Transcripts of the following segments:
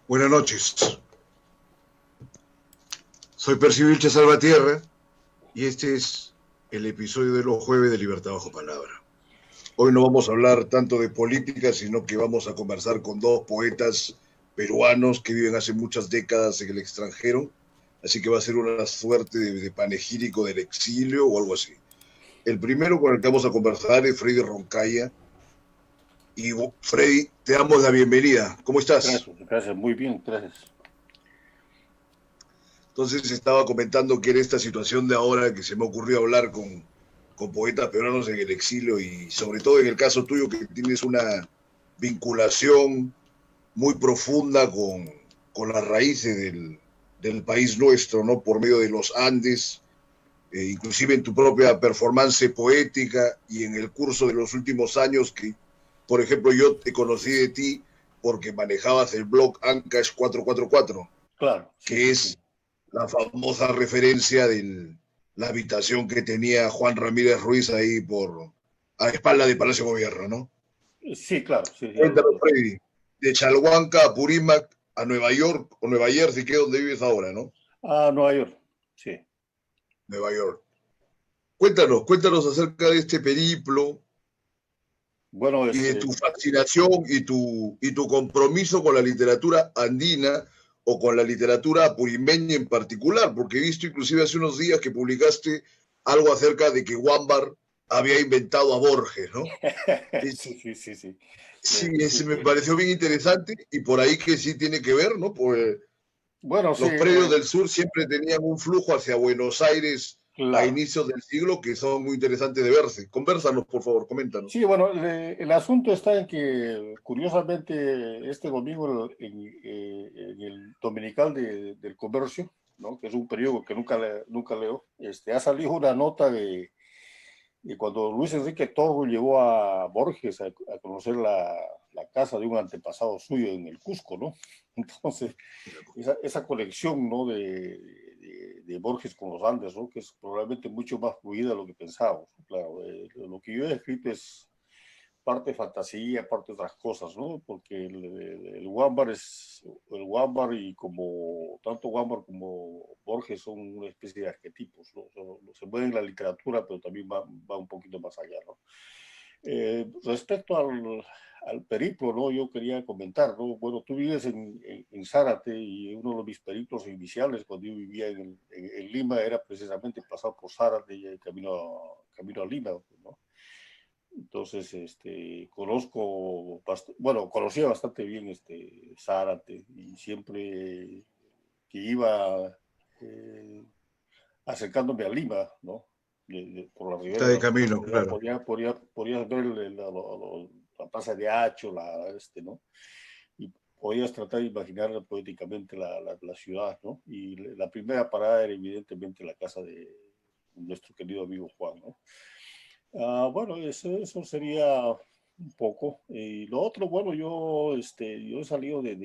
Buenas noches. Soy Percy Vilches Salvatierra y este es el episodio de los jueves de Libertad Bajo Palabra. Hoy no vamos a hablar tanto de política, sino que vamos a conversar con dos poetas peruanos que viven hace muchas décadas en el extranjero, así que va a ser una suerte de panegírico del exilio o algo así. El primero con el que vamos a conversar es Freddy Roncaya. Y Freddy, te damos la bienvenida. ¿Cómo estás? Gracias, gracias, muy bien, gracias. Entonces estaba comentando que en esta situación de ahora que se me ocurrió hablar con poetas peruanos en el exilio y sobre todo en el caso tuyo que tienes una vinculación muy profunda con las raíces del país nuestro, ¿no? Por medio de los Andes, inclusive en tu propia performance poética y en el curso de los últimos años que, por ejemplo, yo te conocí de ti porque manejabas el blog Ancash 444, Claro, sí, que sí, es sí. la famosa referencia de la habitación que tenía Juan Ramírez Ruiz ahí a espalda de Palacio Gobierno, ¿no? Sí, claro, sí, ya lo Cuéntanos, recuerdo. Freddy, de Chalhuanca a Purímac, a Nueva York o Nueva Jersey, que es donde vives ahora, ¿no? Ah, Nueva York, sí. Nueva York. Cuéntanos acerca de este periplo Bueno, y de tu fascinación y tu compromiso con la literatura andina o con la literatura purimeña en particular, porque he visto inclusive hace unos días que publicaste algo acerca de que Wambar había inventado a Borges, ¿no? sí, Es, sí, sí, sí. sí, Sí, ese me pareció bien interesante y por ahí que sí tiene que ver, ¿no? Pues bueno, sí, los predios del sur siempre tenían un flujo hacia Buenos Aires a claro. inicios del siglo que son muy interesantes de verse. Convérsanos, por favor, coméntanos. Sí, bueno, el asunto está en que, curiosamente, este domingo en el Dominical del Comercio, ¿no? Que es un periódico que nunca leo, ha salido una nota y cuando Luis Enrique Toro llevó a Borges a conocer la casa de un antepasado suyo en el Cusco, ¿no? Entonces, esa conexión, ¿no? De Borges con los Andes, ¿no? Que es probablemente mucho más fluida de lo que pensábamos. Claro, lo que yo he escrito es parte fantasía, parte otras cosas, ¿no? Porque el Wambar el Wambar y como tanto Wambar como Borges son una especie de arquetipos, ¿no? Se mueven en la literatura, pero también va un poquito más allá, ¿no? Respecto al periplo, ¿no? Yo quería comentar, ¿no? Bueno, tú vives en Zárate y uno de mis periplos iniciales cuando yo vivía en Lima era precisamente pasar por Zárate y camino a Lima, ¿no? Entonces, bueno, conocía bastante bien Zárate y siempre que iba eh, acercándome a Lima, ¿no? Por la ribera Está de de los ríos, camino, claro. podías ver la plaza de Hacho, ¿no? Y podías tratar de imaginar poéticamente la ciudad, ¿no? Y la primera parada era evidentemente la casa de nuestro querido amigo Juan, ¿no? Bueno, eso sería un poco. Y lo otro, bueno, yo he salido de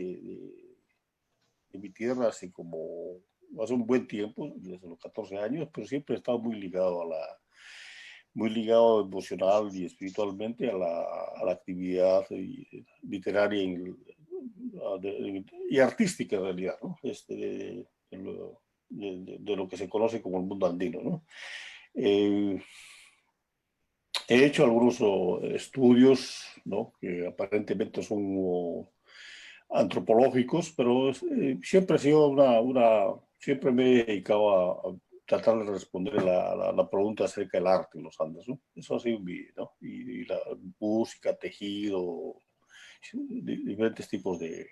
mi tierra hace un buen tiempo, desde los 14 años, pero siempre he estado muy ligado emocional y espiritualmente a la actividad literaria y artística en realidad, ¿no? De lo que se conoce como el mundo andino, ¿no? Eh, He hecho algunos estudios, ¿no? Que aparentemente son antropológicos, pero siempre ha sido siempre me he dedicado a tratar de responder la pregunta acerca del arte en los Andes, ¿no? Eso ha sido mi, ¿no? Y la música, tejido, diferentes tipos de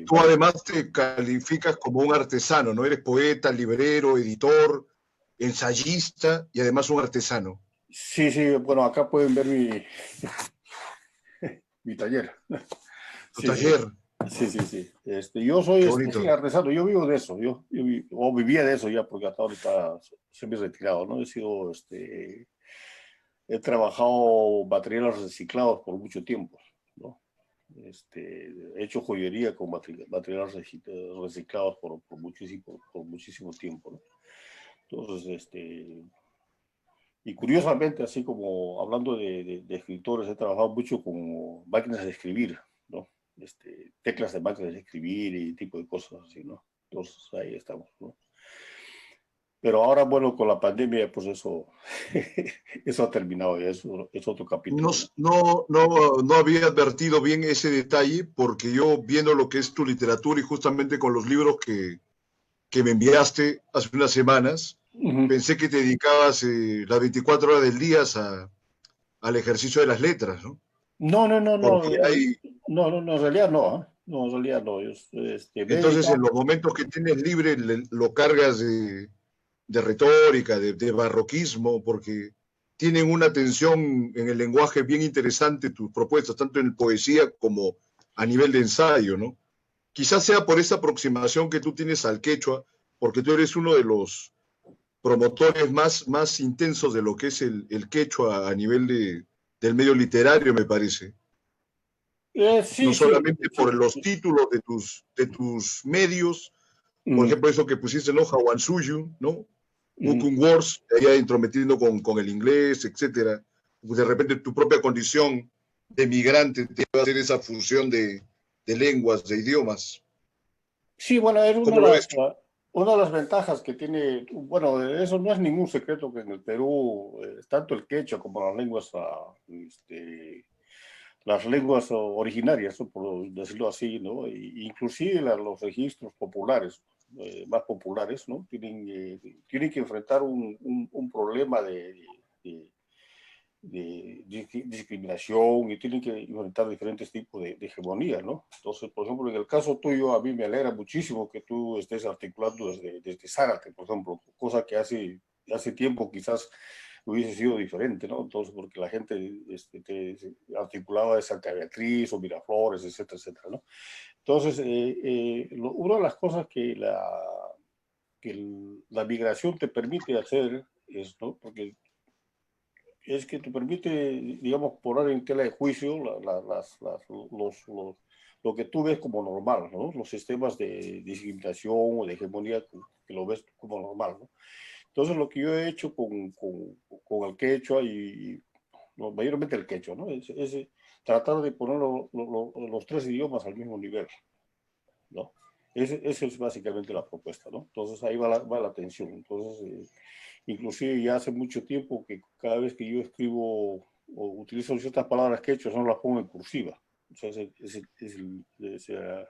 Tú además te calificas como un artesano, ¿no? Eres poeta, librero, editor, ensayista y además un artesano. Sí, sí, bueno, acá pueden ver mi taller. Tu Sí, sí, taller, sí, sí, sí. Yo soy qué sí, bonito. artesano, yo vivo de eso, o vivía de eso ya, porque hasta ahorita se me he retirado, ¿no? He trabajado materiales reciclados por mucho tiempo, ¿no? He hecho joyería con materiales reciclados por muchísimo tiempo, ¿no? Entonces, y curiosamente, así como hablando de escritores, he trabajado mucho con máquinas de escribir, ¿no? teclas de máquinas de escribir y tipo de cosas así, ¿no? Entonces ahí estamos, ¿no? Pero ahora, bueno, con la pandemia, pues eso, eso ha terminado, ya es otro No, capítulo, ¿no? no había advertido bien ese detalle porque yo viendo lo que es tu literatura y justamente con los libros que me enviaste hace unas semanas, Ujú. pensé que te dedicabas las 24 horas del día al ejercicio de las letras, ¿no? No, no, no, no, Porque hay, no, no, no, en realidad no, ¿eh? No, en realidad no, yo me he entonces en dedicado. los momentos que tienes libre lo cargas de retórica, de barroquismo, porque tienen una tensión en el lenguaje bien interesante tus propuestas, tanto en poesía como a nivel de ensayo, ¿no? Quizás sea por esa aproximación que tú tienes al quechua, porque tú eres uno de los promotores más intensos de lo que es el quechua a nivel del medio literario, me parece. No Sí, sí, solamente por sí. los títulos de tus medios, por Ujú, ejemplo, eso que pusiste, ¿no? Hawansuyu, ¿no? ujú. Ukun Wars, allá intrometiendo con el inglés, etcétera. De repente tu propia condición de migrante te va a hacer esa fusión de lenguas, de idiomas. Sí, bueno, es ¿Cómo lo ves? una de las ventajas que tiene, bueno, eso no es ningún secreto que en el Perú, tanto el quechua como las lenguas originarias, ¿no? Por decirlo así, ¿no? Inclusive los registros populares, más populares, ¿no? Tienen que enfrentar un problema de discriminación y tienen que enfrentar diferentes tipos de hegemonía, ¿no? Entonces, por ejemplo, en el caso tuyo, a mí me alegra muchísimo que tú estés articulando desde Zárate, por ejemplo, cosa que hace tiempo quizás hubiese sido diferente, ¿no? Entonces, porque la gente te articulaba de Santa Beatriz o Miraflores, etcétera, etcétera, ¿no? Entonces, una de las cosas que la migración te permite hacer es, ¿no? Porque es que te permite, digamos, poner en tela de juicio lo que tú ves como normal, ¿no? Los sistemas de discriminación o de hegemonía que lo ves como normal, ¿no? Entonces, lo que yo he hecho con el quechua y no, mayormente el quechua, ¿no? Es tratar de poner los tres idiomas al mismo nivel, ¿no? Esa es básicamente la propuesta, ¿no? Entonces, ahí va la tensión. Entonces, inclusive ya hace mucho tiempo que cada vez que yo escribo o utilizo ciertas palabras quechua, no las pongo en cursiva. O sea,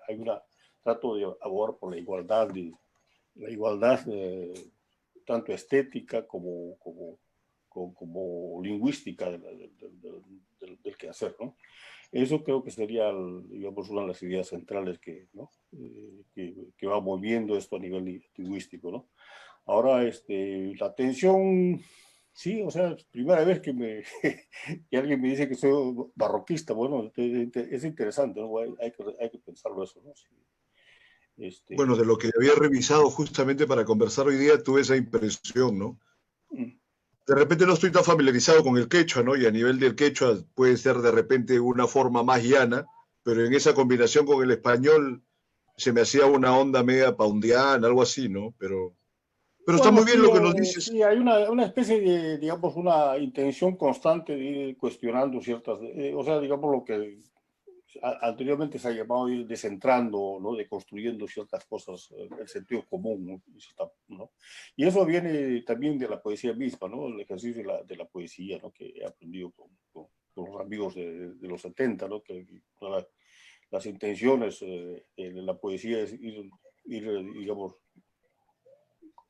hay trato de abogar por la igualdad tanto estética como lingüística del quehacer, ¿no? Eso creo que sería, digamos, una de las ideas centrales ¿no? Que va moviendo esto a nivel lingüístico, ¿no? Ahora, la atención, sí, o sea, es primera vez que alguien me dice que soy barroquista, bueno, es interesante, ¿no? Hay que pensarlo eso, ¿no? Sí, Bueno, de lo que había revisado justamente para conversar hoy día, tuve esa impresión, ¿no? mm, De repente no estoy tan familiarizado con el quechua, ¿no? Y a nivel del quechua puede ser de repente una forma más llana, pero en esa combinación con el español se me hacía una onda media paundiana, algo así, ¿no? Pero está bueno, muy bien sí, lo que nos dices. sí, hay una especie de, digamos, una intención constante de ir cuestionando o sea, digamos, lo que anteriormente se ha llamado ir descentrando, ¿no? Deconstruyendo ciertas cosas, el sentido común, ¿no? ¿no? Y eso viene también de la poesía misma, ¿no? El ejercicio de la poesía, ¿no? Que he aprendido con los amigos de los 70, ¿no? Las intenciones de la poesía es digamos,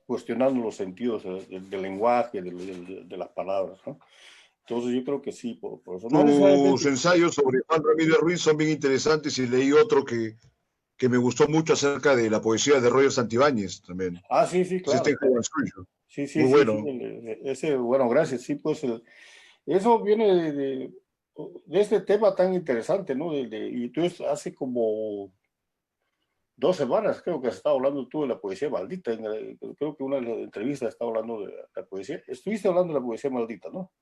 cuestionando los sentidos del lenguaje, de las palabras, ¿no? Entonces yo creo que sí, por eso. No Tus necesariamente. ensayos sobre Juan Ramírez Ruiz son bien interesantes y leí otro que me gustó mucho acerca de la poesía de Roger Santibáñez también. Ah, sí, sí, Es este claro, en claro. Suyo. Sí, sí, Muy sí, sí. bueno. Bueno, gracias. Sí, pues eso viene de este tema tan interesante, ¿no? Y tú hace como 2 semanas creo que has estado hablando tú de la poesía maldita. Creo que una de las entrevistas está hablando de la poesía. Estuviste hablando de la poesía maldita, ¿no?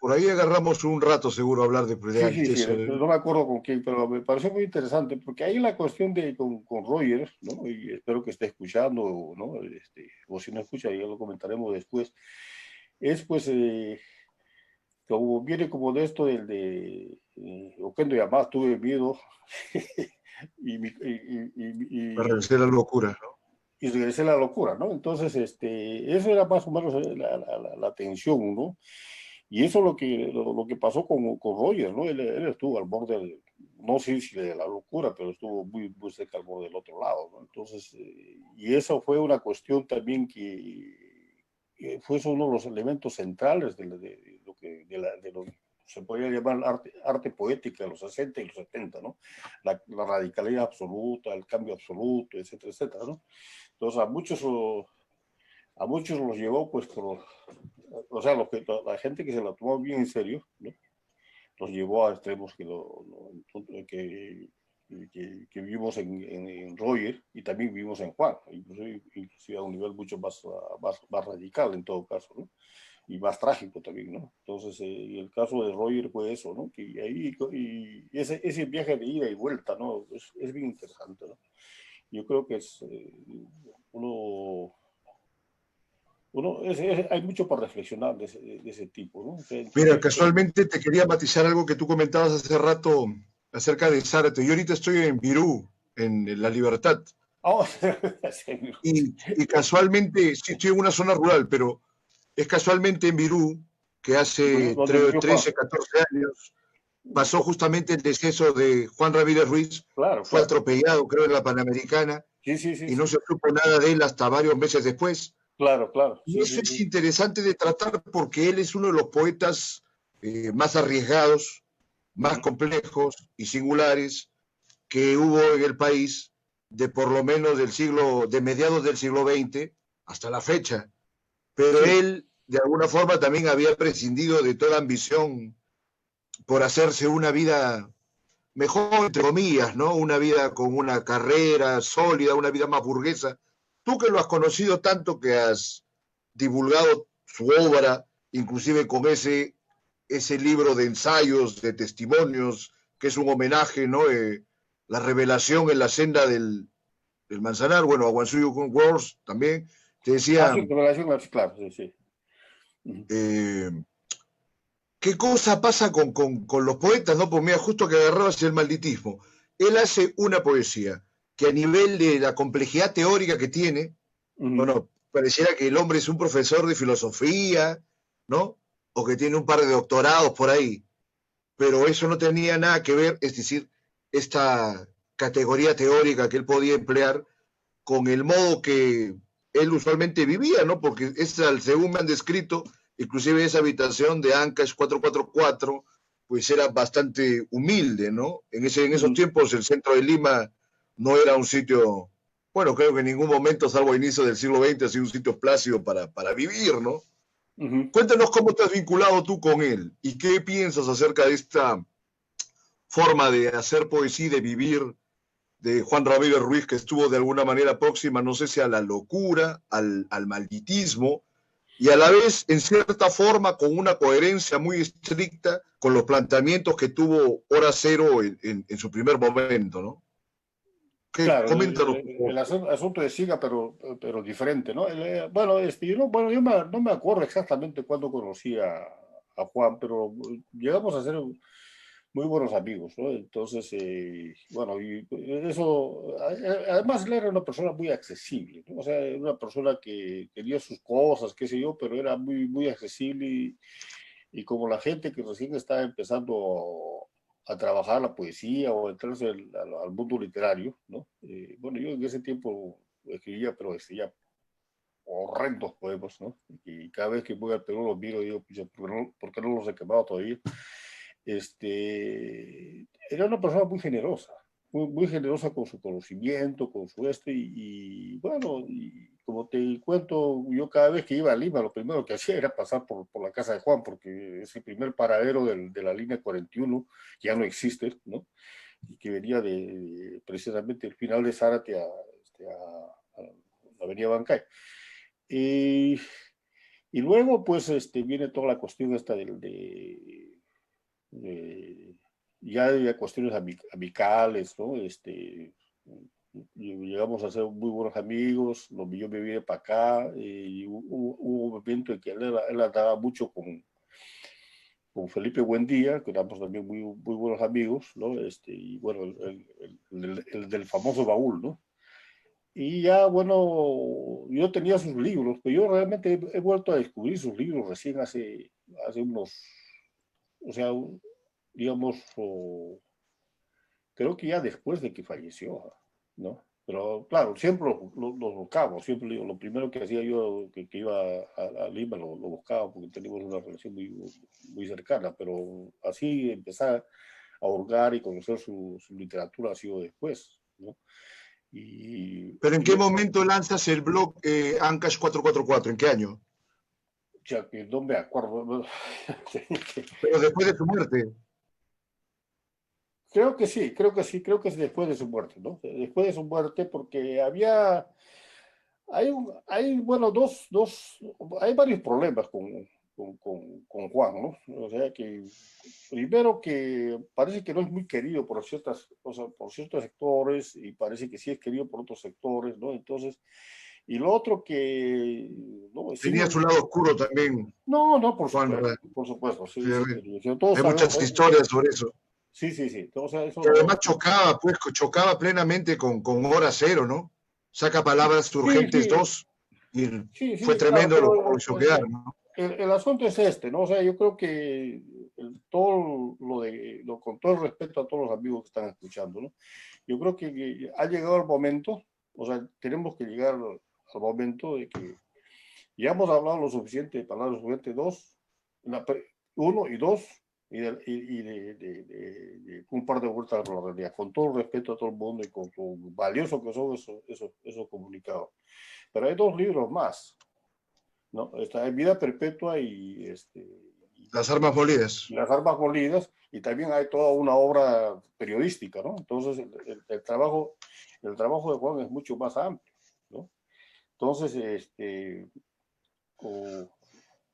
Por ahí agarramos un rato seguro a hablar de Sí, sí, sí. eso. No me acuerdo con quién, pero me pareció muy interesante porque ahí la cuestión con Roger, ¿no? Y espero que esté escuchando, ¿no? O si no escucha, ya lo comentaremos después. Es pues como viene como de esto Oquendo Yamás, tuve miedo Para reducir la locura, ¿no? y regresé a la locura, ¿no? Entonces, eso era más o menos la tensión, ¿no? Y eso es lo que pasó con Roger, ¿no? Él estuvo al borde, no sé si de la locura, pero estuvo muy cerca al borde del otro lado, ¿no? Entonces, y eso fue una cuestión también que fue uno de los elementos centrales de lo que de lo se podría llamar arte poética de los 60 y los 70, ¿no? La radicalidad absoluta, el cambio absoluto, etcétera, etcétera, ¿no? Entonces, a muchos los llevó, pues, o sea, la gente que se la tomó bien en serio, ¿no? Los llevó a extremos que vimos en Roger y también vimos en Juan, inclusive a un nivel mucho más radical en todo caso, ¿no? Y más trágico también, ¿no? Entonces, el caso de Roger fue eso, ¿no? Y ese viaje de ida y vuelta, ¿no? Es bien interesante, ¿no? Yo creo que uno hay mucho por reflexionar de ese tipo, ¿no? O sea, Mira, casualmente te quería matizar algo que tú comentabas hace rato acerca de Zárate. Yo ahorita estoy en Virú, en La Libertad. oh, Y casualmente, sí, estoy en una zona rural, pero es casualmente en Virú que hace donde murió Juan. 13, 14 años pasó justamente el deceso de Juan Ramírez Ruiz, Claro, fue claro. atropellado, creo, en la Panamericana, Sí, sí, sí, y no sí. se supo nada de él hasta varios meses después. Claro, claro. Y Sí, eso sí, es sí. interesante de tratar porque él es uno de los poetas más arriesgados, más Uh-huh. complejos y singulares que hubo en el país de por lo menos de mediados del siglo XX hasta la fecha. Pero Sí. él, de alguna forma, también había prescindido de toda ambición por hacerse una vida mejor, entre comillas, ¿no? Una vida con una carrera sólida, una vida más burguesa. Tú que lo has conocido tanto, que has divulgado su obra, inclusive con ese libro de ensayos, de testimonios, que es un homenaje, ¿no? La revelación en la senda del Manzanar, bueno, a Guansuyo Wars también, te Ah, decía, sí, revelación, claro, sí, sí. Uh-huh. eh, ¿qué cosa pasa con los poetas, no? Pues mira, justo que agarrabas el malditismo. Él hace una poesía que a nivel de la complejidad teórica que tiene, Uh-huh. bueno, pareciera que el hombre es un profesor de filosofía, ¿no? O que tiene un par de doctorados por ahí, pero eso no tenía nada que ver, es decir, esta categoría teórica que él podía emplear con el modo que él usualmente vivía, ¿no? Porque según me han descrito, inclusive esa habitación de Ancash 444, pues era bastante humilde, ¿no? En esos Uh-huh. tiempos el centro de Lima no era un sitio, bueno, creo que en ningún momento, salvo a inicios del siglo XX, ha sido un sitio plácido para vivir, ¿no? Uh-huh. Cuéntanos cómo te has vinculado tú con él y qué piensas acerca de esta forma de hacer poesía y de vivir de Juan Ramírez Ruiz, que estuvo de alguna manera próxima, no sé si a la locura, al malditismo, y a la vez, en cierta forma, con una coherencia muy estricta con los planteamientos que tuvo Hora Cero en su primer momento, ¿no? Claro, Coméntanos un el poco. asunto de Siga, pero diferente, ¿no? Bueno, yo no me acuerdo exactamente cuándo conocí a Juan, pero llegamos a ser muy buenos amigos, ¿no? Entonces, bueno, y eso, además él era una persona muy accesible, ¿no? O sea, era una persona que tenía sus cosas, qué sé yo, pero era muy accesible y como la gente que recién estaba empezando a trabajar la poesía o a entrarse al mundo literario, ¿no? Bueno, yo en ese tiempo escribía, pero escribía horrendos poemas, ¿no? Y cada vez que voy al Perú los miro y digo, pues, ¿por qué no los he quemado todavía? Era una persona muy generosa, muy generosa con su conocimiento, con su y bueno, y como te cuento, yo cada vez que iba a Lima, lo primero que hacía era pasar por la casa de Juan, porque es el primer paradero de la línea 41, que ya no existe, ¿no? Y que venía precisamente el final de Zárate a la avenida Bancay. Y, y luego, pues, viene toda la cuestión esta eh, ya de cuestiones amicales, ¿no? Llegamos a ser muy buenos amigos, yo me vine para acá, y hubo un momento en que él andaba mucho con Felipe Buendía, que éramos también muy buenos amigos, ¿no? Y bueno, el del famoso baúl, ¿no? Y ya, bueno, yo tenía sus libros, pero yo realmente he vuelto a descubrir sus libros recién hace unos, o sea, digamos, creo que ya después de que falleció, ¿no? Pero claro, siempre lo buscaba, siempre lo primero que hacía yo, que iba a Lima, lo buscaba porque teníamos una relación muy cercana, pero así empezar a hurgar y conocer su literatura ha sido después, ¿no? Pero ¿en Y qué luego, momento lanzas el blog Ancash 444? ¿En qué año? ya que no me acuerdo, Pero después de su muerte. creo que sí, creo que sí, creo que es después de su muerte, ¿no? Después de su muerte, porque bueno, hay varios problemas con Juan, ¿no? O sea que, primero que parece que no es muy querido por o sea, por ciertos sectores y parece que sí es querido por otros sectores, ¿no? Entonces, y lo otro que, no, Tenía su lado oscuro también, no, Juan. por supuesto, Sí, sí, sí, todos hay sabemos, muchas historias sobre eso. sí, sí, sí, o sea, Que además chocaba, pues, chocaba plenamente con Hora Cero, ¿no? Saca palabras sí, urgentes sí, dos y fue sí, claro, tremendo lo que pero hizo quedar, ¿no? el asunto es ¿no? O sea, yo creo que todo con todo el respeto a todos los amigos que están escuchando, ¿no? Yo creo que ha llegado el momento, o sea, tenemos que llegar al momento de que ya hemos hablado lo suficiente de palabras suficientes, uno y dos, y un par de vueltas a la realidad, con todo el respeto a todo el mundo y con lo valioso que son esos comunicados. Pero hay dos libros más, ¿no? Está en Vida Perpetua Las armas molidas. Las Armas Molidas, y también hay toda una obra periodística, ¿no? Entonces, el trabajo de Juan es mucho más amplio, ¿no? Entonces,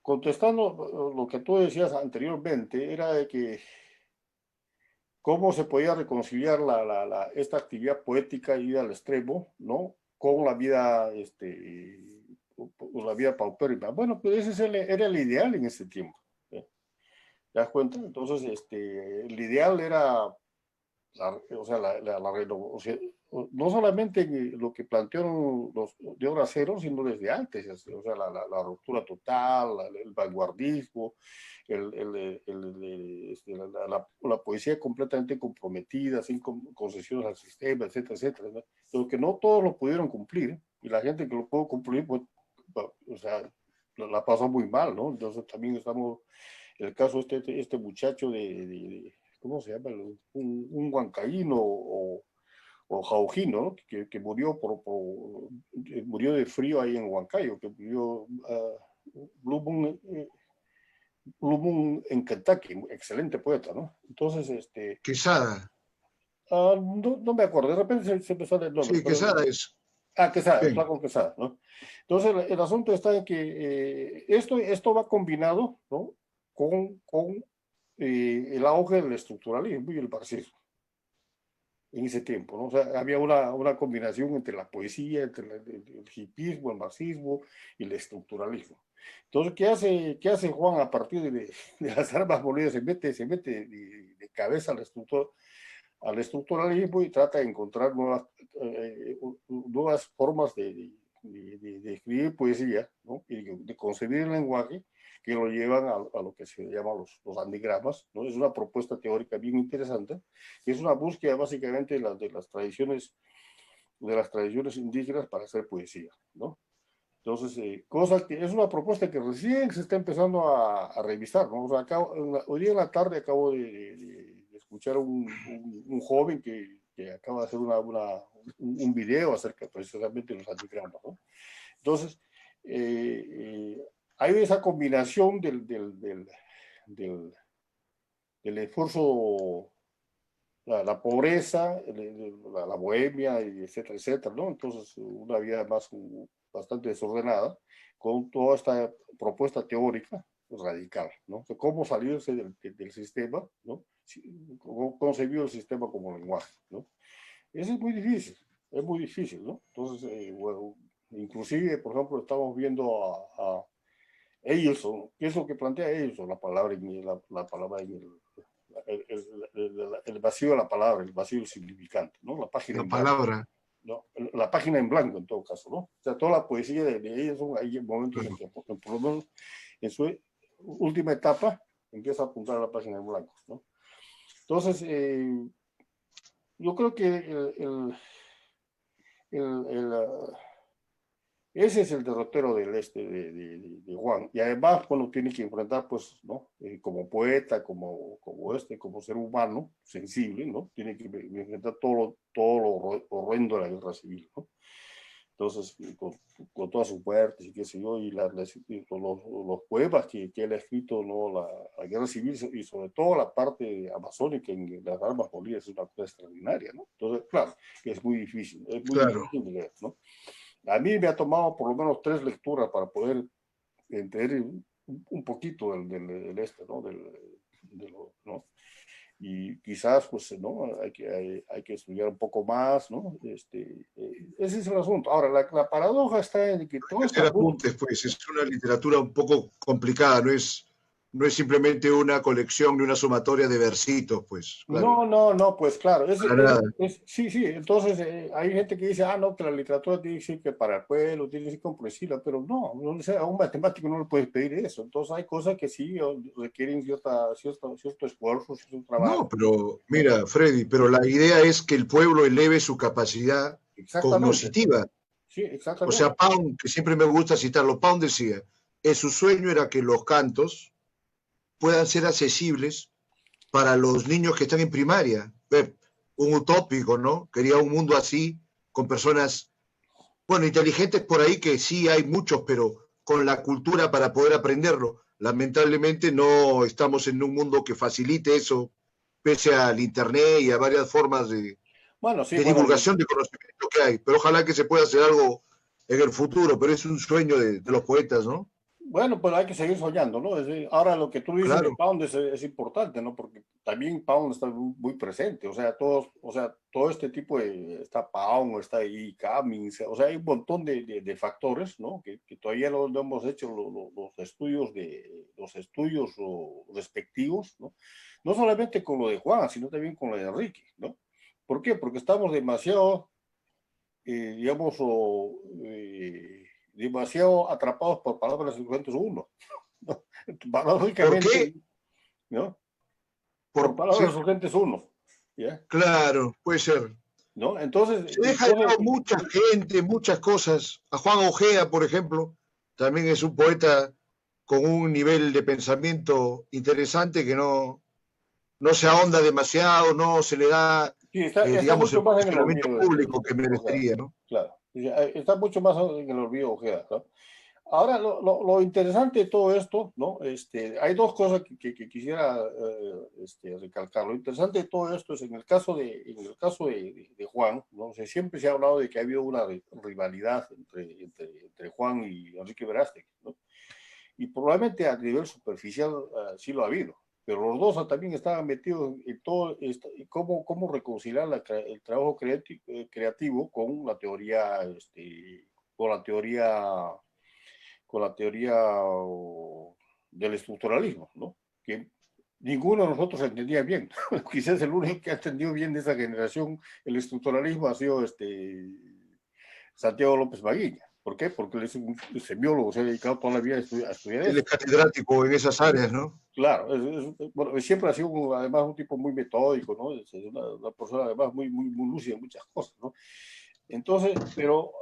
contestando lo que tú decías anteriormente, era de que cómo se podía reconciliar esta actividad poética y al extremo, ¿no? Con la vida paupérrima. Bueno, pues era el ideal en ese tiempo. ¿Eh? ¿Te das cuenta? Entonces, el ideal era o sea, o sea, no solamente lo que plantearon los de Obra Cero, sino desde antes, o sea, la ruptura total, el vanguardismo, la poesía completamente comprometida, sin concesiones al sistema, etcétera, etcétera, ¿no? Pero que no todos lo pudieron cumplir, y la gente que lo pudo cumplir, pues, o sea, la pasó muy mal, ¿no? Entonces también estamos, el caso este muchacho ¿cómo se llama? Un huancaíno o jaujíno, ¿no? Que murió murió de frío ahí en Huancayo, que murió Blue Moon, Blue Moon en Kentucky, excelente poeta, ¿no? Entonces, Quesada. no me acuerdo, de repente se empezó a el nombre, Sí, Quesada es. Quesada, el Bien. flaco Quesada, ¿no? Entonces, el asunto está en que esto va combinado, ¿no? Con el auge del estructuralismo y el marxismo en ese tiempo, ¿no? O sea, había una combinación entre la poesía, entre el hipismo, el marxismo y el estructuralismo. Entonces, ¿qué hace Juan a partir de las armas molidas? Se mete de cabeza al estructuralismo y trata de encontrar nuevas formas de escribir poesía, ¿no? Y de concebir el lenguaje que lo llevan a lo que se llama los anigramas, ¿no? Es una propuesta teórica bien interesante, que es una búsqueda básicamente de las tradiciones indígenas para hacer poesía, ¿no? Entonces, es una propuesta que recién se está empezando a revisar, ¿no? O sea, hoy día en la tarde acabo de escuchar un joven que acaba de hacer un video acerca precisamente de los antigramas, ¿no? Entonces, eh, hay esa combinación del, del esfuerzo, la pobreza, la bohemia, y etcétera, etcétera, ¿no? Entonces, una vida bastante desordenada, con toda esta propuesta teórica radical, ¿no? De cómo salirse del sistema, ¿no? Cómo concebir el sistema como lenguaje, ¿no? Eso es muy difícil, ¿no? Entonces, bueno, inclusive, por ejemplo, estamos viendo Eilson, ¿qué es lo que plantea Eilson? La palabra la palabra en el vacío de la palabra, el vacío significante, ¿no? La página La en blanco, palabra, ¿no? La página en blanco en todo caso, ¿no? O sea, toda la poesía de Eilson, hay momentos en claro. que, por lo menos en su última etapa, empieza a apuntar a la página en blanco, ¿no? Entonces, yo creo que el ese es el derrotero del de Juan. Y además, bueno, tiene que enfrentar, pues, ¿no? Como poeta, como ser humano sensible, ¿no? Tiene que enfrentar todo lo horrendo de la guerra civil, ¿no? Entonces, con todas sus muertes y qué sé yo, y con los poemas que él ha escrito, ¿no? La guerra civil y sobre todo la parte amazónica en las armas molidas es una cosa extraordinaria, ¿no? Entonces, claro, que es muy Claro. difícil de leer, ¿no? A mí me ha tomado por lo menos 3 lecturas para poder entender un poquito ¿no? ¿no? Y quizás, pues, ¿no? Hay que estudiar un poco más, ¿no? Ese es el asunto. Ahora, la paradoja está en que toda esta Hacer apuntes, pues es una literatura un poco complicada, no es simplemente una colección ni una sumatoria de versitos, pues, claro, No, no, no, pues claro, para nada. sí, sí, entonces hay gente que dice, no, que la literatura tiene que ser que para el pueblo, tiene que ser comprensible, pero no, a un matemático no le puedes pedir eso, entonces hay cosas que sí requieren cierto esfuerzo, cierto No, trabajo, pero ¿no? mira, Freddy, pero la idea es que el pueblo eleve su capacidad Exactamente, cognoscitiva. sí, O sea, exactamente, Pound, que siempre me gusta citarlo, Pound decía, su sueño era que los cantos puedan ser accesibles para los niños que están en primaria. Un utópico, ¿no? Quería un mundo así, con personas, bueno, inteligentes por ahí, que sí hay muchos, pero con la cultura para poder aprenderlo. Lamentablemente no estamos en un mundo que facilite eso, pese al Internet y a varias formas bueno, sí, de bueno, divulgación de conocimiento que hay. Pero ojalá que se pueda hacer algo en el futuro, pero es un sueño de los poetas, ¿no? bueno, pues hay que seguir soñando, ¿no? Ahora lo que tú dices de Claro. Pound es importante, ¿no? Porque también Pound está muy presente, o sea, todo este tipo de, está Pound, está ahí Cummings, o sea, hay un montón de factores, ¿no? Que todavía no hemos hecho los estudios respectivos, ¿no? No solamente con lo de Juan, sino también con lo de Enrique, ¿no? ¿Por qué? Porque estamos demasiado digamos, demasiado atrapados por palabras urgentes uno, ¿no? ¿Por Paradójicamente, qué? ¿no? Por Sí, palabras urgentes uno, ¿ya? claro, puede ser. ¿No? Se deja de lado mucha gente, muchas cosas. A Juan Ojea, por ejemplo, también es un poeta con un nivel de pensamiento interesante que no se ahonda demasiado, no se le da, sí, está digamos, mucho el más en el posicionamiento olvido, público que Ojeda, merecería, ¿no? claro. Está mucho más en el olvido Ojeda, ¿no? Ahora, lo interesante de todo esto, ¿no? Hay dos cosas que quisiera recalcar. Lo interesante de todo esto es en el caso de Juan, ¿no? Siempre se ha hablado de que ha habido una rivalidad entre Juan y Enrique Verástegui, ¿no? Y probablemente a nivel superficial sí lo ha habido, pero los dos también estaban metidos en todo esto, cómo reconciliar el trabajo creativo con la teoría, con la teoría con la teoría del estructuralismo, ¿no? Que ninguno de nosotros entendía bien. Quizás el único que ha entendido bien de esa generación el estructuralismo ha sido Santiago López Maguiña. ¿Por qué? Porque él es un semiólogo, se ha dedicado toda la vida a estudiar Él es eso. catedrático en esas áreas, ¿no? Claro, bueno, siempre ha sido además un tipo muy metódico, ¿no? Es una persona además muy lúcida en muchas cosas, ¿no? Entonces, pero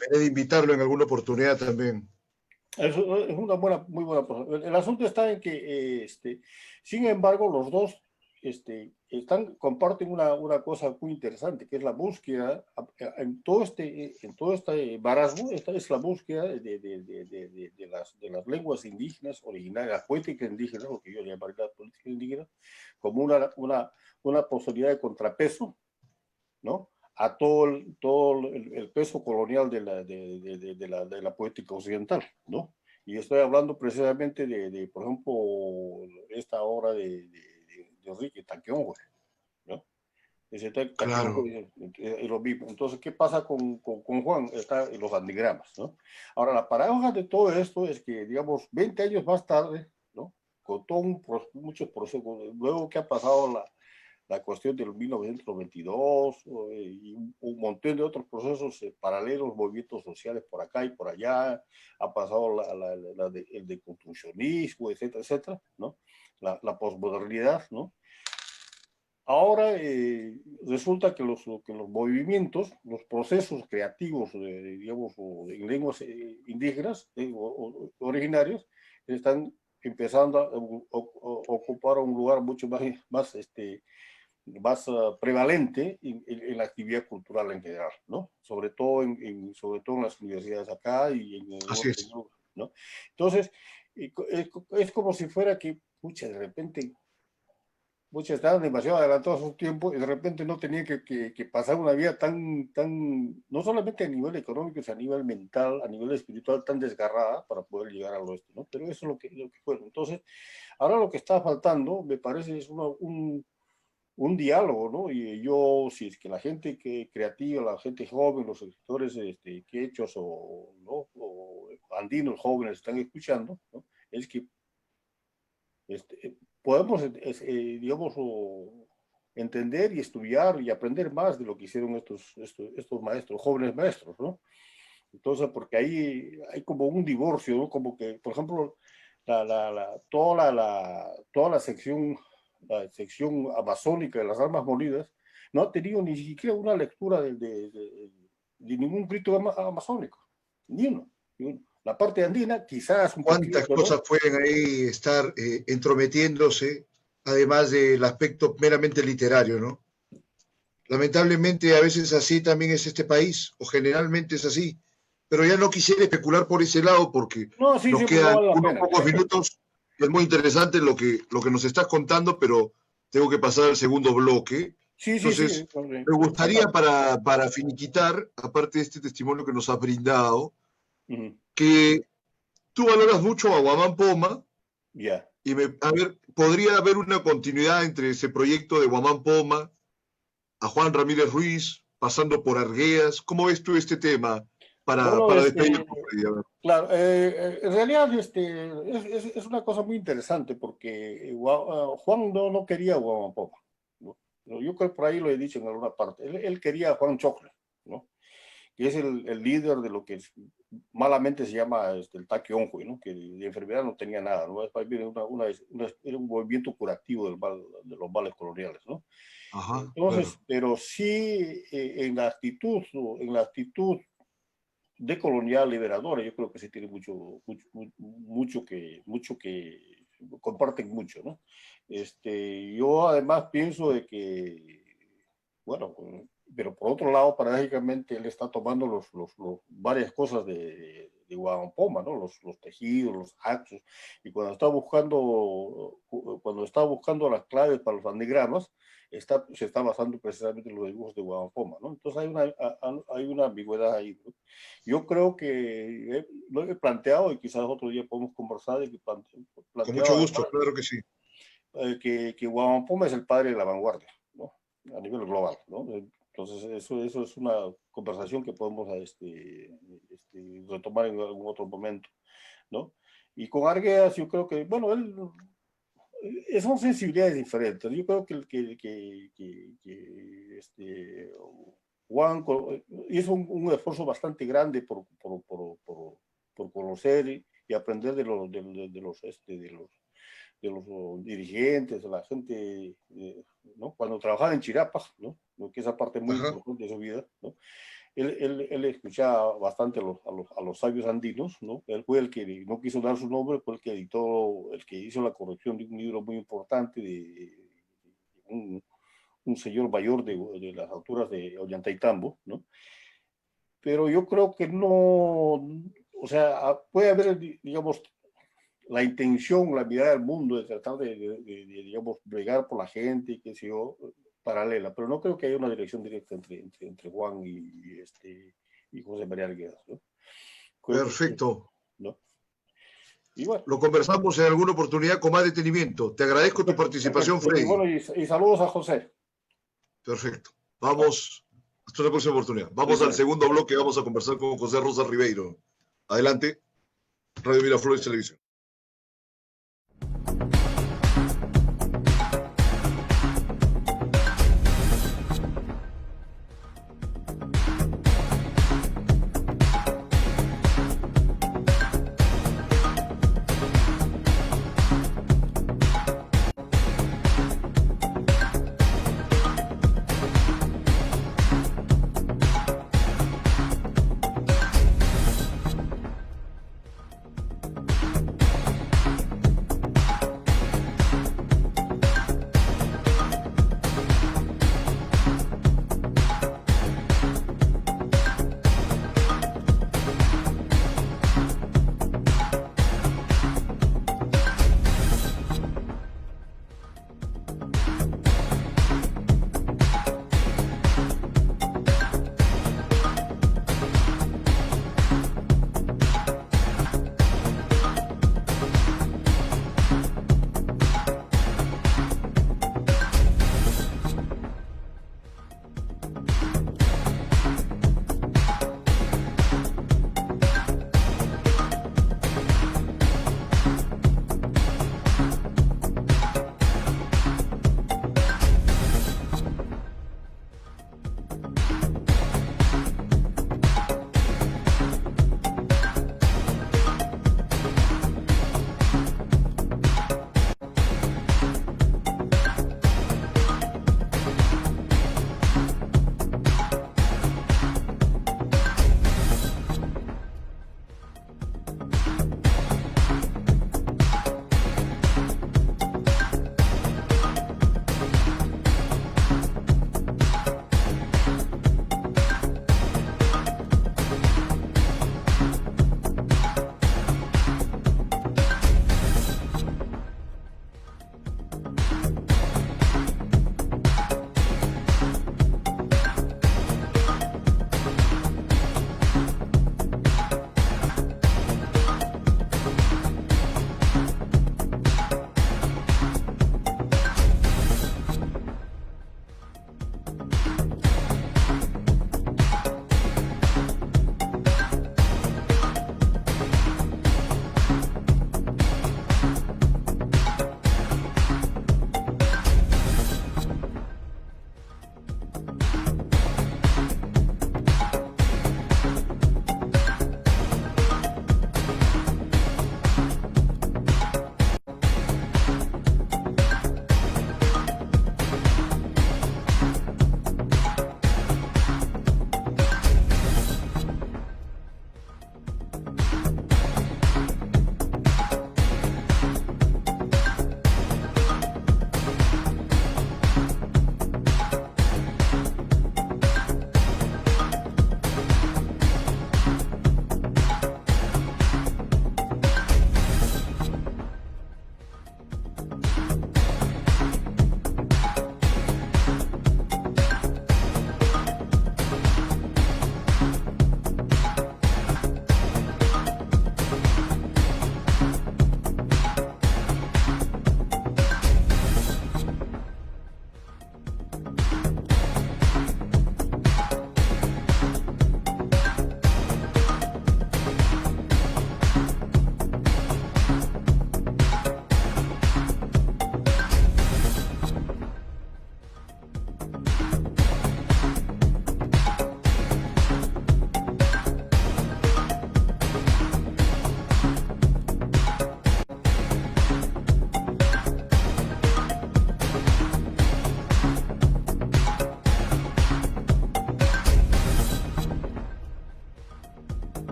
Veré de invitarlo en alguna oportunidad también. es una muy buena cosa. El asunto está en que, sin embargo, los dos comparten una cosa muy interesante, que es la búsqueda, en todo este marasmo, esta es la búsqueda de las lenguas indígenas originarias, las poéticas indígenas, lo que yo llamaría las políticas indígenas, como una posibilidad de contrapeso, ¿no? A todo el peso colonial de la poética occidental, ¿no? Y estoy hablando precisamente por ejemplo, esta obra de Enrique Tanqueongüe, ¿no? Claro. Es lo mismo. Entonces, ¿qué pasa con Juan? Está en los andigramas, ¿no? Ahora, la paradoja de todo esto es que, digamos, 20 años más tarde, ¿no? Con todo muchos procesos, luego que ha pasado la cuestión del 1992 y un montón de otros procesos paralelos, movimientos sociales por acá y por allá, ha pasado el deconstruccionismo, etcétera, etcétera, ¿no? La posmodernidad, ¿no? Ahora resulta que los movimientos, los procesos creativos, digamos, en lenguas indígenas, originarios, están empezando a ocupar un lugar mucho más prevalente en la actividad cultural en general, ¿no? Sobre todo en las universidades acá y en Así es. ¿no? Entonces, es como si fuera que, pucha, de repente muchos estaban demasiado adelantados a su tiempo y de repente no tenían que pasar una vida no solamente a nivel económico, sino a nivel mental, a nivel espiritual, tan desgarrada para poder llegar al oeste, ¿no? Pero eso es lo que fue. Entonces, ahora lo que está faltando, me parece, es un diálogo, ¿no? Y yo, si es que la gente creativa, la gente joven, los escritores quechos ¿no? o andinos jóvenes están escuchando, ¿no? Es que podemos, digamos, entender y estudiar y aprender más de lo que hicieron estos maestros, jóvenes maestros, ¿no? Entonces, porque ahí hay como un divorcio, ¿no? Como que, por ejemplo, toda la sección amazónica de las armas molidas no ha tenido ni siquiera una lectura de ningún grito amazónico, ni uno, ni uno. La parte andina, quizás un poquito, ¿Cuántas ¿no? cosas pueden ahí estar entrometiéndose, además del aspecto meramente literario, ¿no? Lamentablemente a veces así también es este país, o generalmente es así. Pero ya no quisiera especular por ese lado porque No, sí, nos sí, porque no quedan vale la unos pena. pocos minutos. Es muy interesante lo que nos estás contando, pero tengo que pasar al segundo bloque. Sí, sí, sí. Entonces, me gustaría para finiquitar, aparte de este testimonio que nos has brindado, Uh-huh. que tú valoras mucho a Guamán Poma Ya. y a ver, podría haber una continuidad entre ese proyecto de Guamán Poma, a Juan Ramírez Ruiz, pasando por Argueas. ¿Cómo ves tú este tema Bueno, para despedir tu media? claro, en realidad es una cosa muy interesante porque Juan no quería a Guamapoma, ¿no? Yo creo que por ahí lo he dicho en alguna parte. Él quería a Juan Chocler, ¿no? Que es el líder de lo que malamente se llama el Taquionjo, ¿no? Que de enfermedad no tenía nada, ¿no? Era un movimiento curativo de los males coloniales, ¿no? Ajá, Entonces, claro. pero sí en la actitud decolonial liberadora, yo creo que sí tiene mucho que comparten mucho, ¿no? Yo además pienso de que, bueno, pero por otro lado, paradójicamente, él está tomando varias cosas de Guampoma, ¿no? Los tejidos, los axos, y cuando está buscando las claves para los anigramas, se está basando precisamente en los dibujos de Guampoma, ¿no? Entonces hay una ambigüedad ahí, ¿no? Yo creo que lo he planteado y quizás otro día podemos conversar de que Con mucho planteado gusto, además claro que sí. que Guampoma es el padre de la vanguardia, ¿no? A nivel global, ¿no? Entonces eso es una conversación que podemos retomar en algún otro momento, ¿no? Y con Arguedas yo creo que, bueno, son sensibilidades diferentes. Yo creo Juan hizo un esfuerzo bastante grande por conocer y aprender de los dirigentes, de la gente, ¿no? Cuando trabajaba en Chirapas, ¿no? Que esa parte muy Ajá. importante de su vida, ¿no? Él escuchaba bastante a los sabios andinos, ¿no? Él fue el que no quiso dar su nombre, fue el que hizo la corrección de un libro muy importante de un señor mayor de las alturas de Ollantaytambo, ¿no? Pero yo creo que no, o sea, puede haber, digamos, la intención, la mirada del mundo de tratar digamos, bregar por la gente y qué sé yo, paralela, pero no creo que haya una dirección directa entre Juan y José María Arguedas, ¿no? Creo que, Perfecto. ¿no? Y bueno, Lo conversamos en alguna oportunidad con más detenimiento. Te agradezco tu perfecto, participación, perfecto. Y Freddy. bueno, y saludos a José. Perfecto. Vamos, hasta la próxima oportunidad. Vamos al segundo bloque, vamos a conversar con José Rosa Ribeiro. Adelante, Radio Miraflores Televisión.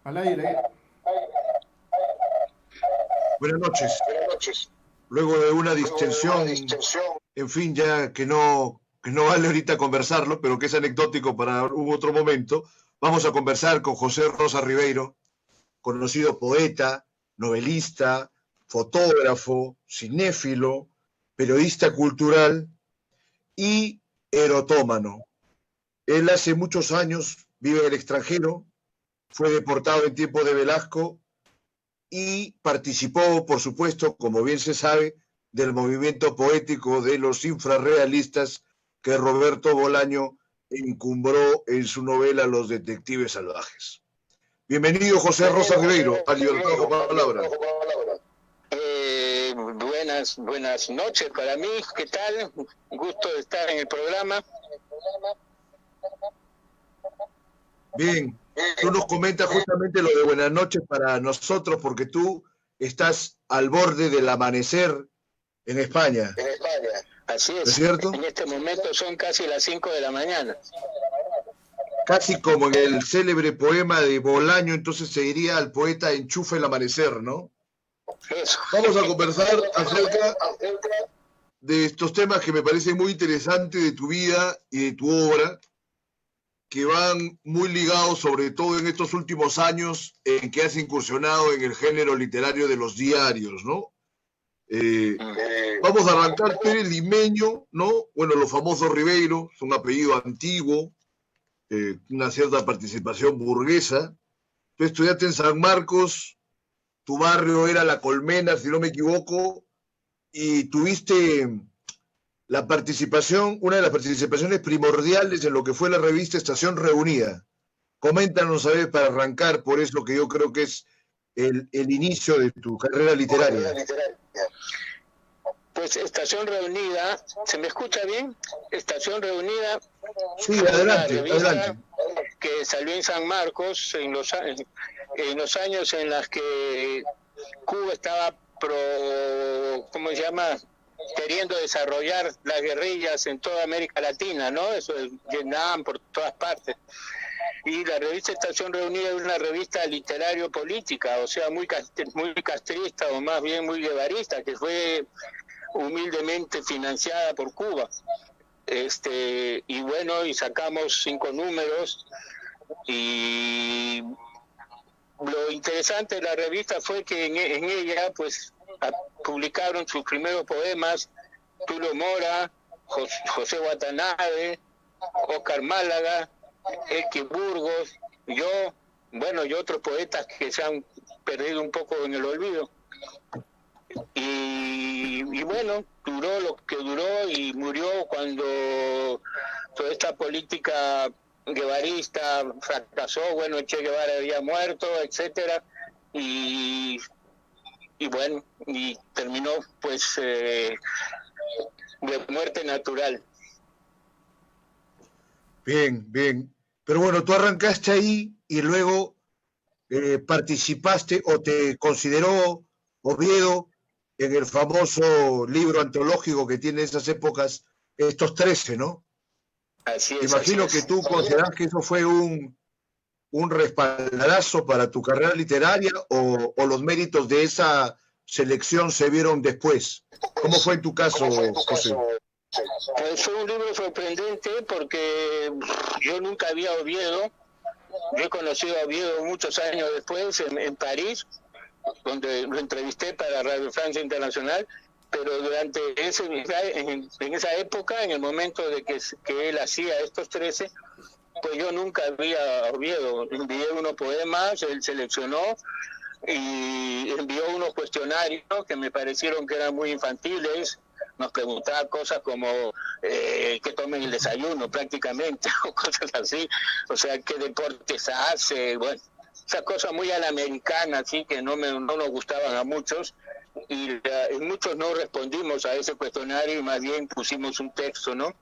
Al aire. Buenas noches. Luego de una distensión, en fin, ya que no vale ahorita conversarlo, pero que es anecdótico para un otro momento, vamos a conversar con José Rosa Ribeiro, conocido poeta, novelista, fotógrafo, cinéfilo, periodista cultural y erotómano. Él hace muchos años vive en el extranjero, fue deportado en tiempos de Velasco y participó, por supuesto, como bien se sabe, del movimiento poético de los infrarrealistas que Roberto Bolaño encumbró en su novela Los Detectives Salvajes. Bienvenido, José Rosa Ribeiro, a Libertad con Palabra. Buenas noches para mí, ¿qué tal? Un gusto de estar en el programa. Bien, tú nos comentas justamente lo de buenas noches para nosotros, porque tú estás al borde del amanecer en España. Así es, ¿No es cierto? En este momento son casi las 5 de la mañana. Casi como en el célebre poema de Bolaño, entonces se diría al poeta enchufa el amanecer, ¿no? Eso. Vamos a conversar acerca de estos temas que me parecen muy interesantes de tu vida y de tu obra, que van muy ligados, sobre todo en estos últimos años, en que has incursionado en el género literario de los diarios, ¿no? Vamos a arrancar. Tú eres limeño, ¿no? Bueno, los famosos Ribeiro, es un apellido antiguo, una cierta participación burguesa. Tú estudiaste en San Marcos, tu barrio era La Colmena, si no me equivoco, y tuviste la participación, una de las participaciones primordiales en lo que fue la revista Estación Reunida. Coméntanos, a ver, para arrancar por eso que yo creo que es el inicio de tu carrera literaria. Pues Estación Reunida, ¿se me escucha bien? Estación Reunida. Sí, adelante. Que salió en San Marcos en los años en los que Cuba estaba ¿cómo se llama? Queriendo desarrollar las guerrillas en toda América Latina, ¿no? Eso es Vietnam, por todas partes. Y la revista Estación Reunida es una revista literario-política, o sea, muy castrista, o más bien muy guevarista, que fue humildemente financiada por Cuba. Y bueno, y sacamos 5 números, y lo interesante de la revista fue que en ella pues publicaron sus primeros poemas Tulio Mora, José Watanabe, Oscar Málaga, Elkin Burgos, yo, bueno, y otros poetas que se han perdido un poco en el olvido. Y bueno, duró lo que duró y murió cuando toda esta política guevarista fracasó. Bueno, Che Guevara había muerto, etcétera, y bueno, y terminó pues de muerte natural. Bien. Pero bueno, tú arrancaste ahí y luego participaste o te consideró Oviedo en el famoso libro antológico que tiene esas épocas, estos 13, ¿no? Así es. Imagino que tú consideras que eso fue un respaldarazo para tu carrera literaria, o los méritos de esa selección se vieron después. ¿Cómo fue en tu caso, José? Pues fue un libro sorprendente porque yo nunca había Oviedo. Yo he conocido a Oviedo muchos años después en París, donde lo entrevisté para Radio Francia Internacional, pero durante en esa época, en el momento de que él hacía estos 13, pues yo nunca vi a Oviedo. Envié unos poemas, él seleccionó y envió unos cuestionarios que me parecieron que eran muy infantiles. Nos preguntaba cosas como que tomen el desayuno prácticamente, o cosas así, o sea, qué deportes hace, bueno, esas cosas muy a la americana, así que no nos gustaban a muchos, y muchos no respondimos a ese cuestionario y más bien pusimos un texto, ¿no?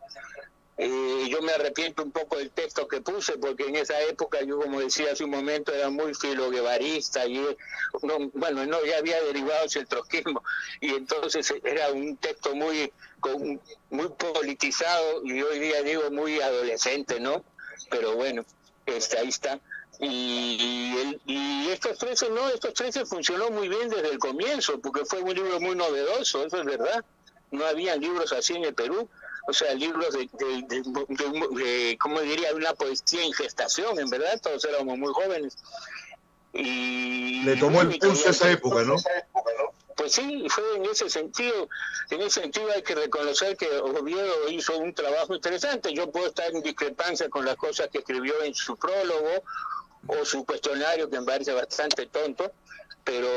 Yo me arrepiento un poco del texto que puse, porque en esa época yo, como decía hace un momento, era muy filoguevarista y ya había derivado hacia el trotskismo, y entonces era un texto muy politizado, y hoy día digo muy adolescente, ¿no? Pero bueno, ahí está. Y estos 13 no, estos 13 funcionó muy bien desde el comienzo, porque fue un libro muy novedoso, eso es verdad. No había libros así en el Perú, o sea, libros de ¿cómo diría? Una poesía en gestación, en verdad, todos éramos muy jóvenes. Le tomó el pulso a esa época, ¿no? Pues sí, fue en ese sentido hay que reconocer que Oviedo hizo un trabajo interesante. Yo puedo estar en discrepancia con las cosas que escribió en su prólogo o su cuestionario, que me parece bastante tonto, pero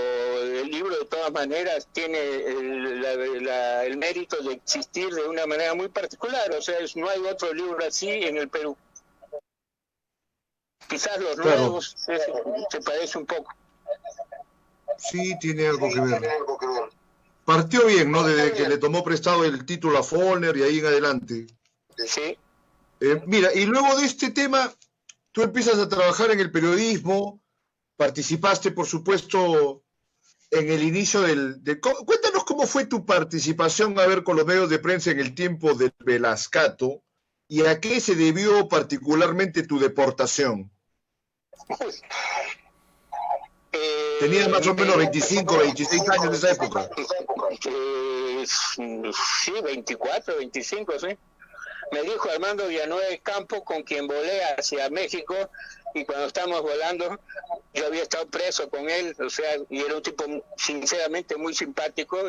el libro de todas maneras tiene el mérito de existir de una manera muy particular, o sea, no hay otro libro así en el Perú. Quizás los nuevos se parece un poco. Sí, tiene algo que ver. Partió bien, ¿no? Desde que le tomó prestado el título a Follner y ahí en adelante. Sí. Mira, y luego de este tema, tú empiezas a trabajar en el periodismo, participaste, por supuesto, en el inicio Cuéntanos cómo fue tu participación, a ver, con los medios de prensa en el tiempo del Velascato, y a qué se debió particularmente tu deportación. Tenías más o menos 25, 26 años en esa época. Sí, 24, 25, sí. Me dijo Armando Villanueva del Campo, con quien volé hacia México, y cuando estábamos volando, yo había estado preso con él, o sea, y era un tipo sinceramente muy simpático,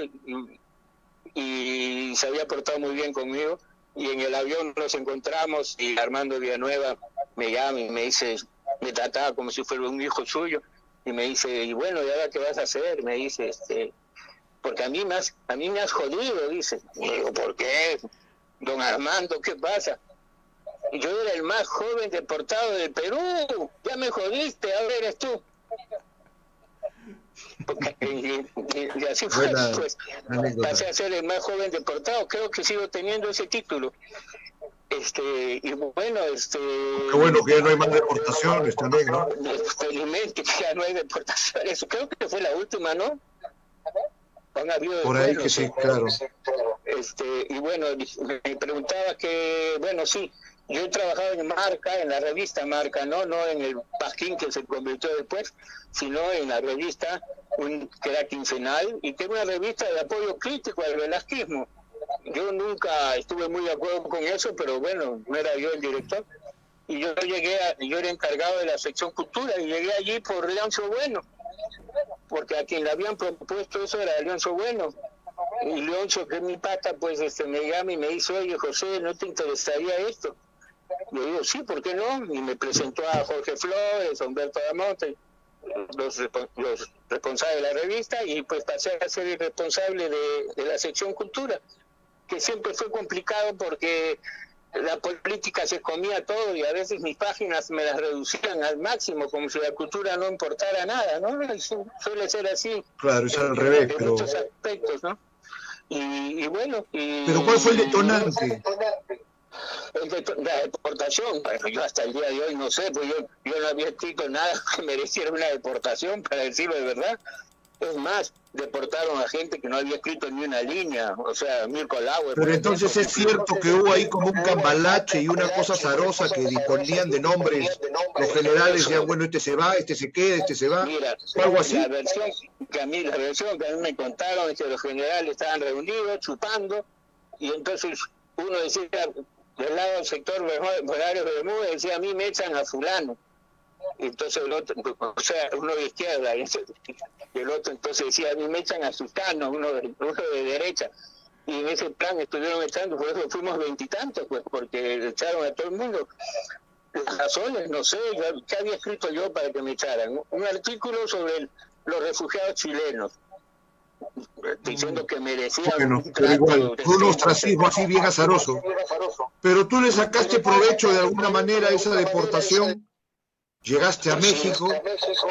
y se había portado muy bien conmigo, y en el avión nos encontramos, y Armando Villanueva me llama y me dice, me trataba como si fuera un hijo suyo, y me dice, y bueno, ¿y ahora qué vas a hacer? Me dice, porque a mí me has jodido, dice. Y digo, ¿por qué? Don Armando, ¿qué pasa? Y yo era el más joven deportado del Perú, ya me jodiste, ahora eres tú. Y así fue, pues, pasé a ser el más joven deportado, creo que sigo teniendo ese título. Y bueno, qué bueno que ya no hay más deportaciones también, ¿no? Felizmente ya no hay deportaciones, creo que fue la última, ¿no? Por ahí que sí, claro. Y bueno, me preguntaba que, bueno, sí, yo he trabajado en Marca, en la revista Marca, no en el Pasquín que se convirtió después, sino en la revista que era quincenal, y que era una revista de apoyo crítico al velasquismo. Yo nunca estuve muy de acuerdo con eso, pero bueno, no era yo el director. Y yo era encargado de la sección cultura, y llegué allí por Leoncio Bueno, porque a quien le habían propuesto eso era Leoncio Bueno. Y Leoncio, que es mi pata, pues me llama y me dice, oye, José, ¿no te interesaría esto? Yo digo, sí, ¿por qué no? Y me presentó a Jorge Flores, a Humberto Damonte, los responsables de la revista, y pues pasé a ser el responsable de la sección cultura, que siempre fue complicado porque la política se comía todo, y a veces mis páginas me las reducían al máximo, como si la cultura no importara nada, ¿no? Suele ser así. Claro, es al revés, en pero... muchos aspectos, ¿no? Y bueno... ¿Pero cuál fue el detonante? La deportación, bueno, yo hasta el día de hoy no sé, pues yo no había escrito nada que mereciera una deportación, para decirlo de verdad. Es más, deportaron a gente que no había escrito ni una línea, o sea, Mirko Lauer. Pero entonces es cierto que hubo ahí como un cambalache y una cosa azarosa que disponían de nombres. Los generales decían, bueno, este se va, este se queda, este se va. Mira, algo así. La versión que a mí me contaron es que los generales estaban reunidos, chupando, y entonces uno decía, del lado del sector Horario Bermúdez, decía, a mí me echan a fulano. Y entonces el otro, o sea, uno de izquierda, y el otro entonces decía, a mí me echan a Sustano, uno de derecha. Y en ese plan estuvieron echando, por eso fuimos 20 y tantos, pues, porque echaron a todo el mundo. Las razones, no sé, ¿qué había escrito yo para que me echaran? Un artículo sobre los refugiados chilenos, diciendo que merecían bueno, un pero igual, un trato ostracismo así bien azaroso. Pero tú le sacaste provecho de alguna manera a esa deportación, llegaste a México,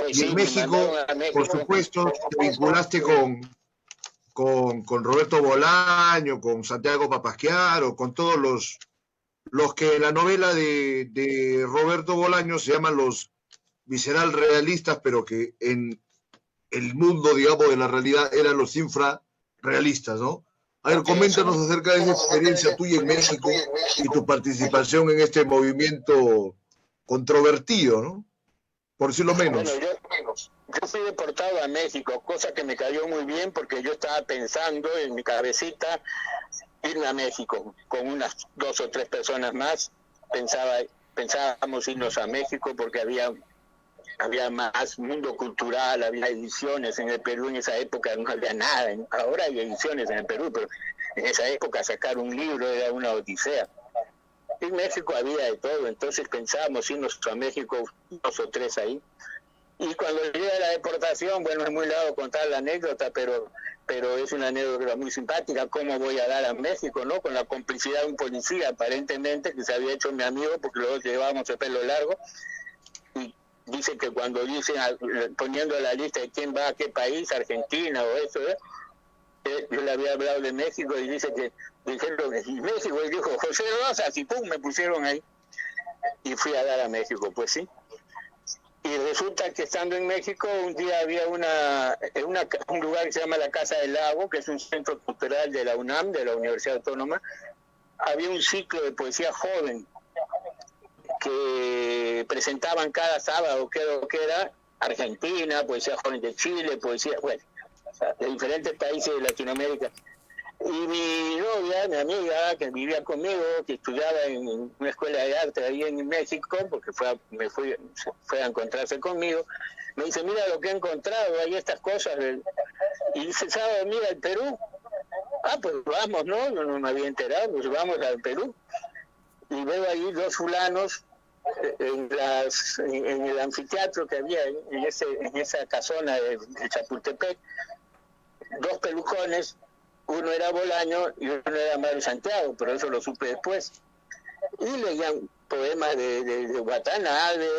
y en México, por supuesto, te vinculaste con Roberto Bolaño, con Santiago Papasquiaro, con todos los que en la novela de Roberto Bolaño se llaman los visceral realistas, pero que en el mundo, digamos, de la realidad eran los infrarrealistas, ¿no? A ver, coméntanos acerca de esa experiencia tuya en México y tu participación en este movimiento controvertido, ¿no? por decirlo menos. Bueno, yo fui deportado a México, cosa que me cayó muy bien porque yo estaba pensando en mi cabecita irme a México con unas 2 o 3 personas más. Pensábamos irnos a México porque había más mundo cultural, había ediciones en el Perú. En esa época no había nada, ahora hay ediciones en el Perú, pero en esa época sacar un libro era una odisea. En México había de todo, entonces pensábamos irnos a México 2 o 3 ahí. Y cuando llega la deportación, bueno, es muy largo contar la anécdota, pero es una anécdota muy simpática. ¿Cómo voy a dar a México, no? Con la complicidad de un policía, aparentemente, que se había hecho mi amigo, porque los dos llevábamos el pelo largo. Y dice que cuando dicen, poniendo la lista de quién va a qué país, Argentina o eso, yo le había hablado de México y dice que dijeron México, y dijo José Rosas, y pum, me pusieron ahí. Y fui a dar a México, pues sí. Y resulta que estando en México, un día había un lugar que se llama la Casa del Lago, que es un centro cultural de la UNAM, de la Universidad Autónoma. Había un ciclo de poesía joven que presentaban cada sábado, creo que era Argentina, poesía joven de Chile, poesía, bueno, o sea, de diferentes países de Latinoamérica. Y mi novia, mi amiga, que vivía conmigo, que estudiaba en una escuela de arte ahí en México, porque fue a encontrarse conmigo, me dice, mira lo que he encontrado, hay estas cosas. Y dice, ¿sabes? Mira el Perú. Ah, pues vamos, ¿no? Yo no me había enterado, pues vamos al Perú. Y veo ahí 2 fulanos en el anfiteatro que había en esa casona de Chapultepec, 2 pelucones. Uno era Bolaño y uno era Mario Santiago, pero eso lo supe después. Y leían poemas de Watanabe,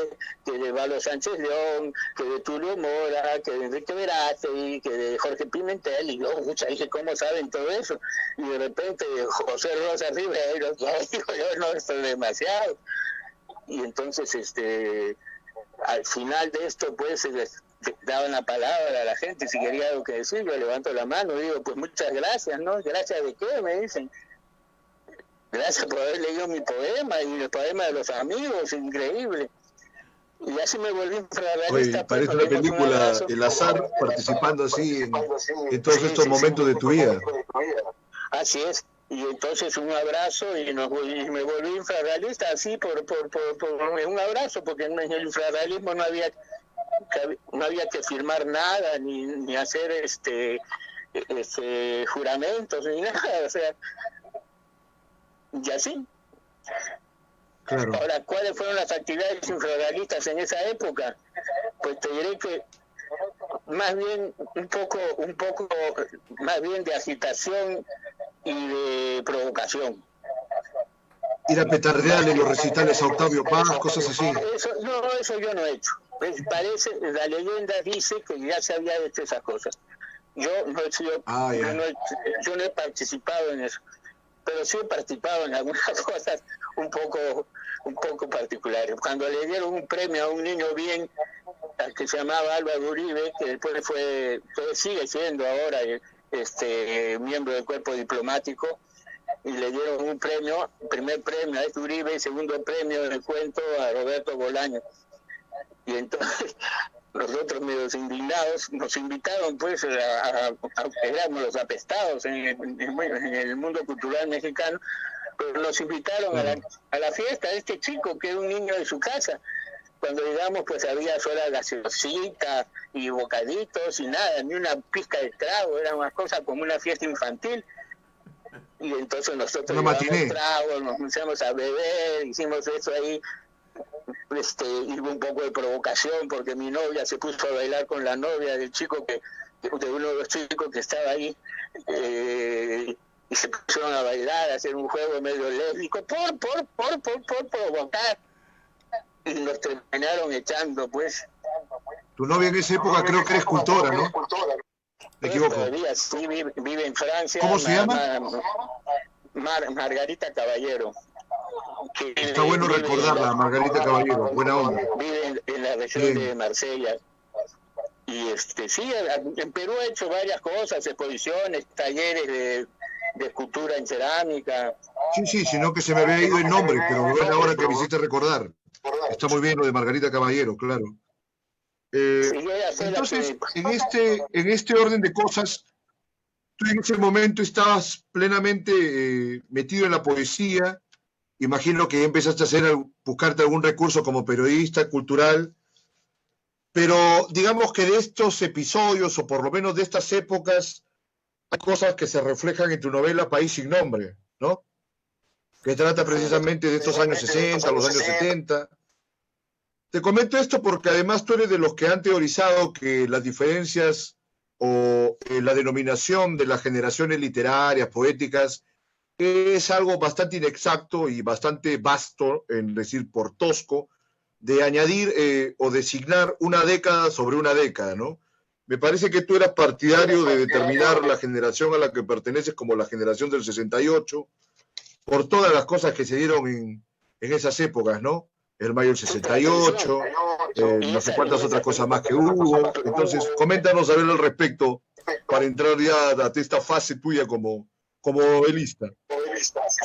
que de Valo Sánchez León, que de Tulio Mora, que de Enrique Verástegui, que de Jorge Pimentel. Y yo, dije, ¿cómo saben todo eso? Y de repente José Rosa Ribeiro, yo no, esto es demasiado. Y entonces, al final de esto, pues, daban la palabra a la gente, si quería algo que decir, yo levanto la mano y digo, pues muchas gracias, ¿no? ¿Gracias de qué? Me dicen. Gracias por haber leído mi poema y el poema de los amigos, increíble. Y así me volví infrarrealista. Oye, parece una película, El Azar, participando así en todos estos momentos de tu vida. Así es. Y entonces un abrazo y me volví infrarrealista así por un abrazo, porque en el infrarrealismo no había que firmar nada ni hacer juramentos ni nada, o sea, y así. Claro. Ahora, ¿cuáles fueron las actividades infrarrealistas en esa época? Pues te diré que más bien un poco más bien de agitación y de provocación. Ir a petardear en los recitales a Octavio Paz, cosas así. Eso yo no he hecho. Parece, la leyenda dice que ya se había hecho esas cosas. Yo no he participado en eso, pero sí he participado en algunas cosas un poco particulares. Cuando le dieron un premio a un niño bien, que se llamaba Álvaro Uribe, que después sigue siendo ahora miembro del cuerpo diplomático, y le dieron un premio, primer premio a Uribe y segundo premio de cuento a Roberto Bolaño. Y entonces nosotros medio indignados nos invitaron pues éramos los apestados en el mundo cultural mexicano, pero nos invitaron a la fiesta de este chico que era un niño de su casa. Cuando llegamos pues había sola gaseosita y bocaditos y nada, ni una pizca de trago, era una cosa como una fiesta infantil. Y entonces nosotros llevamos tragos, nos pusimos a beber, hicimos eso ahí. Y hubo un poco de provocación porque mi novia se puso a bailar con la novia del chico de uno de los chicos que estaba ahí, y se pusieron a bailar, a hacer un juego medio lésbico por provocar, y nos terminaron echando, pues. Tu novia en esa época creo que era escultora, ¿no? Me equivoco. Todavía sí vive en Francia. ¿Cómo se llama? Margarita Caballero. Está bueno recordarla, Margarita Caballero, buena onda. Vive en la región de Marsella. Y sí, en Perú he hecho varias cosas, exposiciones, talleres de escultura en cerámica. Sí, sino que se me había ido el nombre, pero bueno, ahora que me hiciste recordar. Está muy bien lo de Margarita Caballero, claro. Entonces, en este orden de cosas, tú en ese momento estabas plenamente metido en la poesía. Imagino que empezaste a buscarte algún recurso como periodista cultural, pero digamos que de estos episodios, o por lo menos de estas épocas, hay cosas que se reflejan en tu novela País sin nombre, ¿no? Que trata precisamente de estos años 60, los años 70. Te comento esto porque además tú eres de los que han teorizado que las diferencias o la denominación de las generaciones literarias, poéticas, es algo bastante inexacto y bastante vasto, en decir por tosco, de añadir o designar una década sobre una década, ¿no? Me parece que tú eras partidario de determinar la generación a la que perteneces como la generación del 68, por todas las cosas que se dieron en esas épocas, ¿no? El mayo del 68, no sé cuántas otras cosas más que hubo. Entonces, coméntanos a ver al respecto para entrar ya a esta fase tuya como novelista.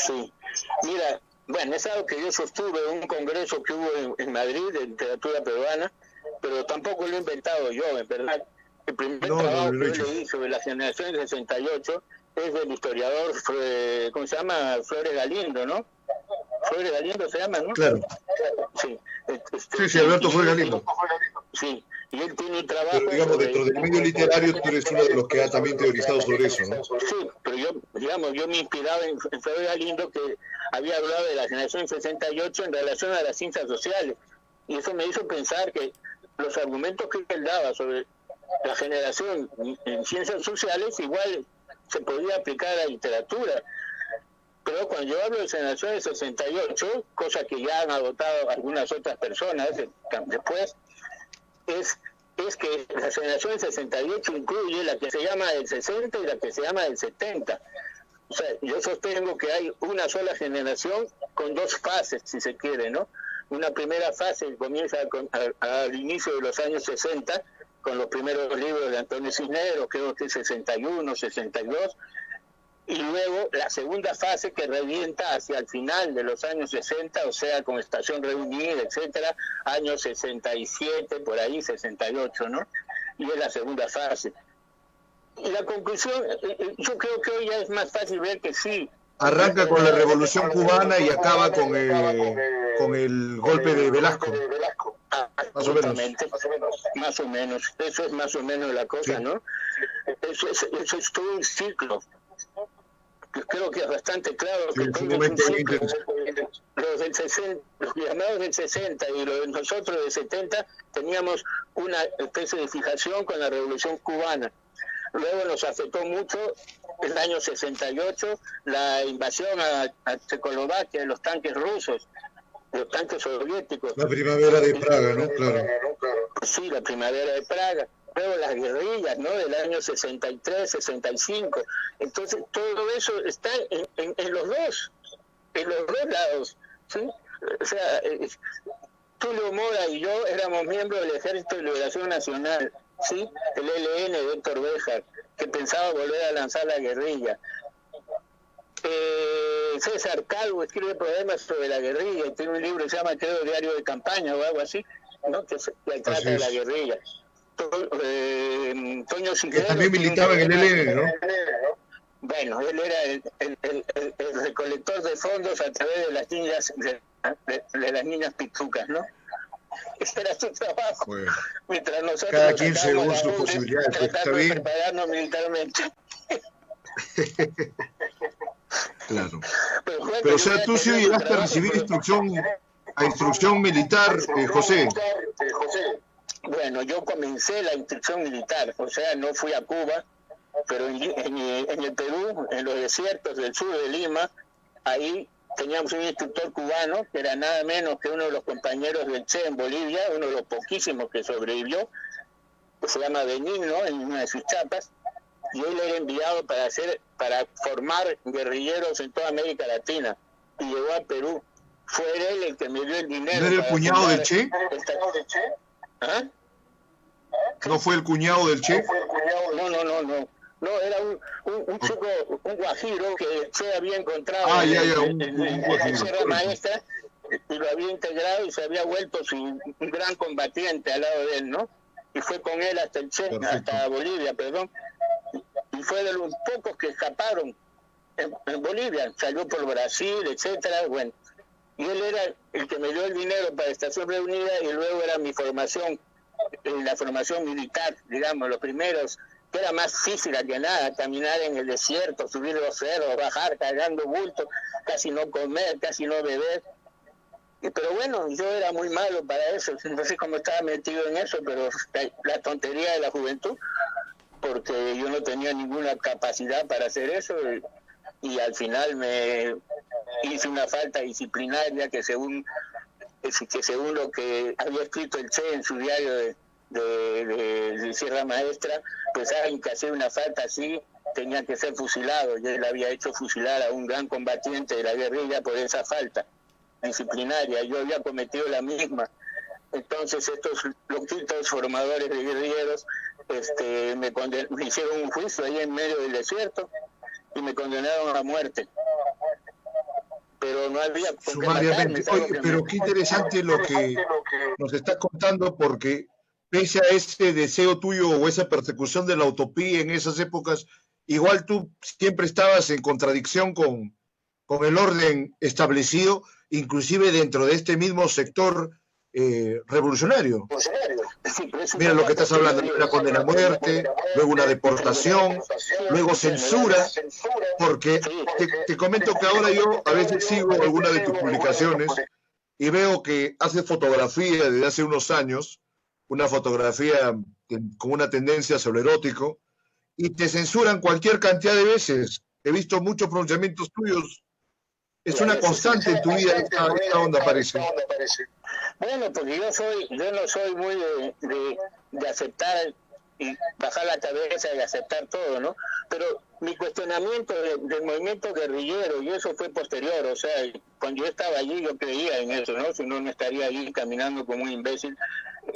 Sí, mira, bueno, es algo que yo sostuve en un congreso que hubo en Madrid de literatura peruana, pero tampoco lo he inventado yo, en verdad. El primer trabajo que yo leí sobre la generación del 68 es del historiador, ¿cómo se llama? Flores Galindo, ¿no? Flores Galindo se llama, ¿no? Claro. Sí, sí, Alberto Flores Galindo. Sí, y él tiene un trabajo... Pero digamos, dentro del medio literario tú eres uno de los que ha también teorizado sobre eso, ¿no? Sí, pero yo me inspiraba en Flores Galindo, que había hablado de la generación 68 en relación a las ciencias sociales, y eso me hizo pensar que los argumentos que él daba sobre la generación en ciencias sociales igual se podía aplicar a la literatura. Pero cuando yo hablo de generación del 68, cosa que ya han adoptado algunas otras personas después, es que la generación del 68 incluye la que se llama del 60 y la que se llama del 70. O sea, yo sostengo que hay una sola generación con dos fases, si se quiere, ¿no? Una primera fase que comienza al inicio de los años 60, con los primeros libros de Antonio Cisneros, creo que 61, 62, y luego la segunda fase que revienta hacia el final de los años 60, o sea, con Estación Reunida, etcétera, años 67, por ahí, 68, ¿no? Y es la segunda fase. Y la conclusión, yo creo que hoy ya es más fácil ver que sí. Arranca con la Revolución Cubana y acaba con el golpe de Velasco. Más o menos. Más o menos. Eso es más o menos la cosa, sí. ¿No? Eso es todo un ciclo. Creo que es bastante claro que todo es un ciclo. Los del 60, los llamados del 60 y los de nosotros del 70 teníamos una especie de fijación con la Revolución Cubana. Luego nos afectó mucho el año 68 la invasión a Checoslovaquia de los tanques rusos, los tanques soviéticos. La primavera de Praga, ¿no? Claro. Sí, la primavera de Praga. Luego las guerrillas, ¿no? Del año 63, 65. Entonces todo eso está en los dos lados, ¿sí? O sea, Tulio Mora y yo éramos miembros del Ejército de Liberación Nacional, ¿sí? El ELN de Héctor Béjar, que pensaba volver a lanzar la guerrilla. César Calvo escribe poemas sobre la guerrilla y tiene un libro que se llama, creo, Diario de Campaña o algo así, ¿no? Que trata de la guerrilla. Toño Cisneros, que también militaba en el ELN, ¿no? Bueno, él era el recolector de fondos a través de las niñas de las niñas pitucas, ¿no? Ese era su trabajo. Bueno, mientras nosotros cada quien según sus posibilidades, pues, está bien. Prepararnos militarmente. Claro. Pero o sea, tú sí llegaste a recibir instrucción militar, José. Bueno, yo comencé la instrucción militar, o sea, no fui a Cuba, pero en el Perú, en los desiertos del sur de Lima, ahí teníamos un instructor cubano, que era nada menos que uno de los compañeros del Che en Bolivia, uno de los poquísimos que sobrevivió, que se llama Benigno, en una de sus chapas, y él era enviado para formar guerrilleros en toda América Latina, y llegó a Perú. Fue él el que me dio el dinero. ¿No era el cuñado del Che? ¿Ah? ¿No fue el cuñado del Che? No, era un chico, un guajiro que se había encontrado en la Sierra Maestra, y lo había integrado y se había vuelto un gran combatiente al lado de él, ¿no? y fue con él hasta hasta Bolivia, perdón, y fue de los pocos que escaparon en Bolivia, salió por Brasil, etcétera, bueno, y él era el que me dio el dinero para Estación Reunida, y luego era mi formación, la formación militar, digamos, los primeros, que era más difícil que nada, caminar en el desierto, subir los cerros, bajar cargando bultos, casi no comer, casi no beber. Pero bueno, yo era muy malo para eso, no sé cómo estaba metido en eso, pero la tontería de la juventud, porque yo no tenía ninguna capacidad para hacer eso, y al final me hice una falta disciplinaria que según lo que había escrito el Che en su diario de Sierra Maestra, pues alguien que hacía una falta así tenía que ser fusilado, y él había hecho fusilar a un gran combatiente de la guerrilla por esa falta disciplinaria. Yo había cometido la misma. Entonces estos loquitos formadores de guerrilleros me hicieron un juicio ahí en medio del desierto y me condenaron a muerte. Pero no había sumariamente. Oye, pero qué interesante lo que nos estás contando, porque pese a ese deseo tuyo o esa persecución de la utopía en esas épocas, igual tú siempre estabas en contradicción con el orden establecido, inclusive dentro de este mismo sector revolucionario. Mira lo que estás hablando, una condena a muerte, luego una deportación, luego censura, porque te comento que ahora yo a veces sigo alguna de tus publicaciones y veo que haces fotografía desde hace unos años, una fotografía con una tendencia sobre erótico, y te censuran cualquier cantidad de veces. He visto muchos pronunciamientos tuyos. Es una constante en tu vida esta onda, parece. Bueno, porque yo no soy muy de aceptar y bajar la cabeza y aceptar todo, ¿no? Pero mi cuestionamiento del movimiento guerrillero, y eso fue posterior, o sea, cuando yo estaba allí yo creía en eso, ¿no? Si no, no estaría allí caminando como un imbécil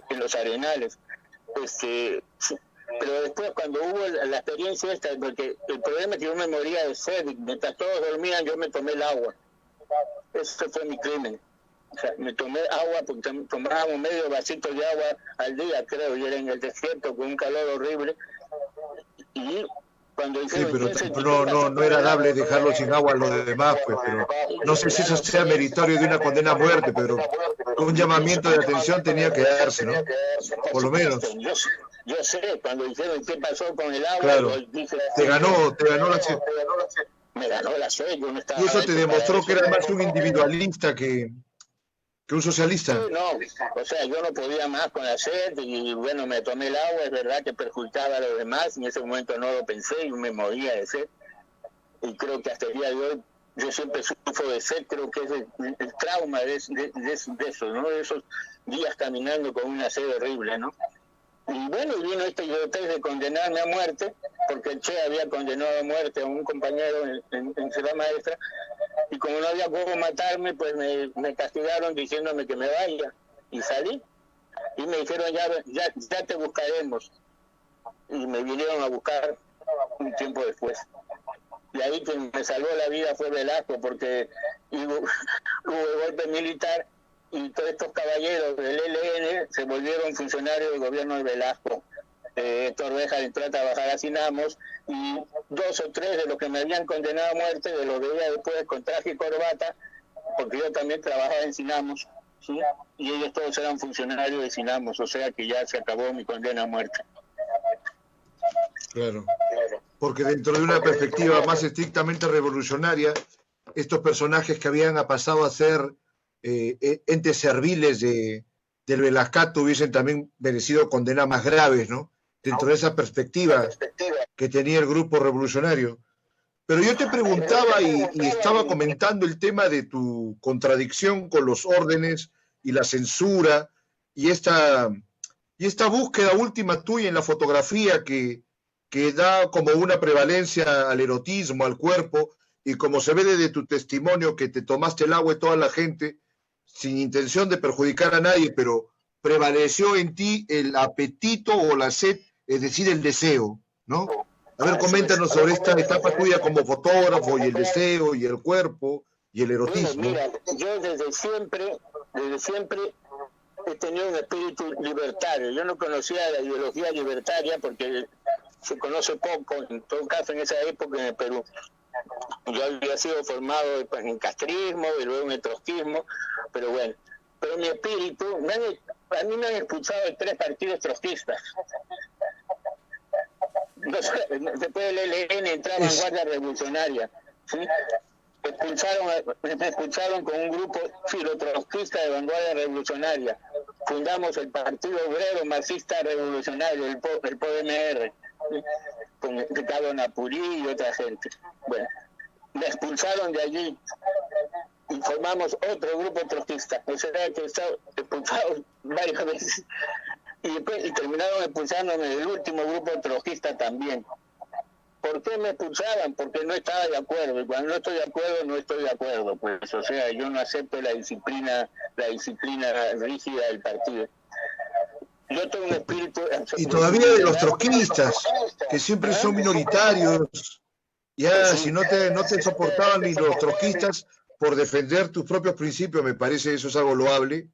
en los arenales. Pero después cuando hubo la experiencia esta, porque el problema es que yo me moría de sed, mientras todos dormían yo me tomé el agua. Ese fue mi crimen. O sea, me tomé agua, porque tomábamos medio vasito de agua al día, creo, y era en el desierto con un calor horrible. Y cuando sí, pero no era dable dejarlo sin agua a los demás, pues, pero no sé si eso sea meritorio de una condena a muerte, pero un llamamiento de atención tenía que darse, ¿no? Por lo menos. Yo sé, cuando dijeron qué pasó con el agua, claro, dije, te ganó la sed. Me ganó la sed, yo no estaba. Y eso te demostró que eras más un individualista que un socialista. Sí, no, o sea, yo no podía más con la sed y bueno, me tomé el agua, es verdad que perjudicaba a los demás, en ese momento no lo pensé y me moría de sed. Y creo que hasta el día de hoy yo siempre sufro de sed, creo que es el trauma de eso, ¿no? De esos días caminando con una sed horrible, ¿no? Y bueno, vino este idiotez de condenarme a muerte, porque el Che había condenado a muerte a un compañero en Sierra Maestra, y como no había cómo matarme, pues me castigaron diciéndome que me vaya, y salí, y me dijeron ya te buscaremos, y me vinieron a buscar un tiempo después. Y ahí quien me salvó la vida fue Velasco, porque hubo golpe militar, y todos estos caballeros del ELN se volvieron funcionarios del gobierno de Velasco. Héctor Béjar entró a trabajar a Sinamos, y 2 o 3 de los que me habían condenado a muerte, de los veía después con traje y corbata, porque yo también trabajaba en Sinamos, ¿sí? Y ellos todos eran funcionarios de Sinamos, o sea que ya se acabó mi condena a muerte. Claro, porque dentro de una perspectiva más estrictamente revolucionaria, estos personajes que habían pasado a ser entes serviles del Velascato hubiesen también merecido condenas más graves, ¿no? Dentro de esa perspectiva que tenía el grupo revolucionario. Pero yo te preguntaba y estaba comentando el tema de tu contradicción con los órdenes y la censura y esta búsqueda última tuya en la fotografía que da como una prevalencia al erotismo, al cuerpo, y como se ve desde tu testimonio que te tomaste el agua de toda la gente sin intención de perjudicar a nadie, pero prevaleció en ti el apetito o la sed, es decir, el deseo, ¿no? A ver, coméntanos sobre esta etapa tuya como fotógrafo, y el deseo, y el cuerpo, y el erotismo. Mira, yo desde siempre he tenido un espíritu libertario. Yo no conocía la ideología libertaria porque se conoce poco, en todo caso en esa época en el Perú. Yo había sido formado en castrismo y luego en el trotskismo, pero bueno. Pero mi espíritu, a mí me han expulsado de 3 partidos trotskistas. Después del ELN entraba Vanguardia Revolucionaria, ¿sí? Me expulsaron con un grupo filotrotskista de Vanguardia Revolucionaria. Fundamos el Partido Obrero Marxista Revolucionario, el PODMR, ¿sí? Con Ricardo Napurí y otra gente. Bueno, me expulsaron de allí y formamos otro grupo trotskista. O sea que he estado expulsado varias veces. Y terminaron expulsándome del último grupo trotskista también. ¿Por qué me expulsaban? Porque no estaba de acuerdo. Y cuando no estoy de acuerdo, no estoy de acuerdo. Pues, o sea, yo no acepto la disciplina rígida del partido. Yo tengo un espíritu... Y todavía de los trotskistas, que siempre son minoritarios. Ya, si no te soportaban ni los trotskistas por defender tus propios principios, me parece eso es algo loable.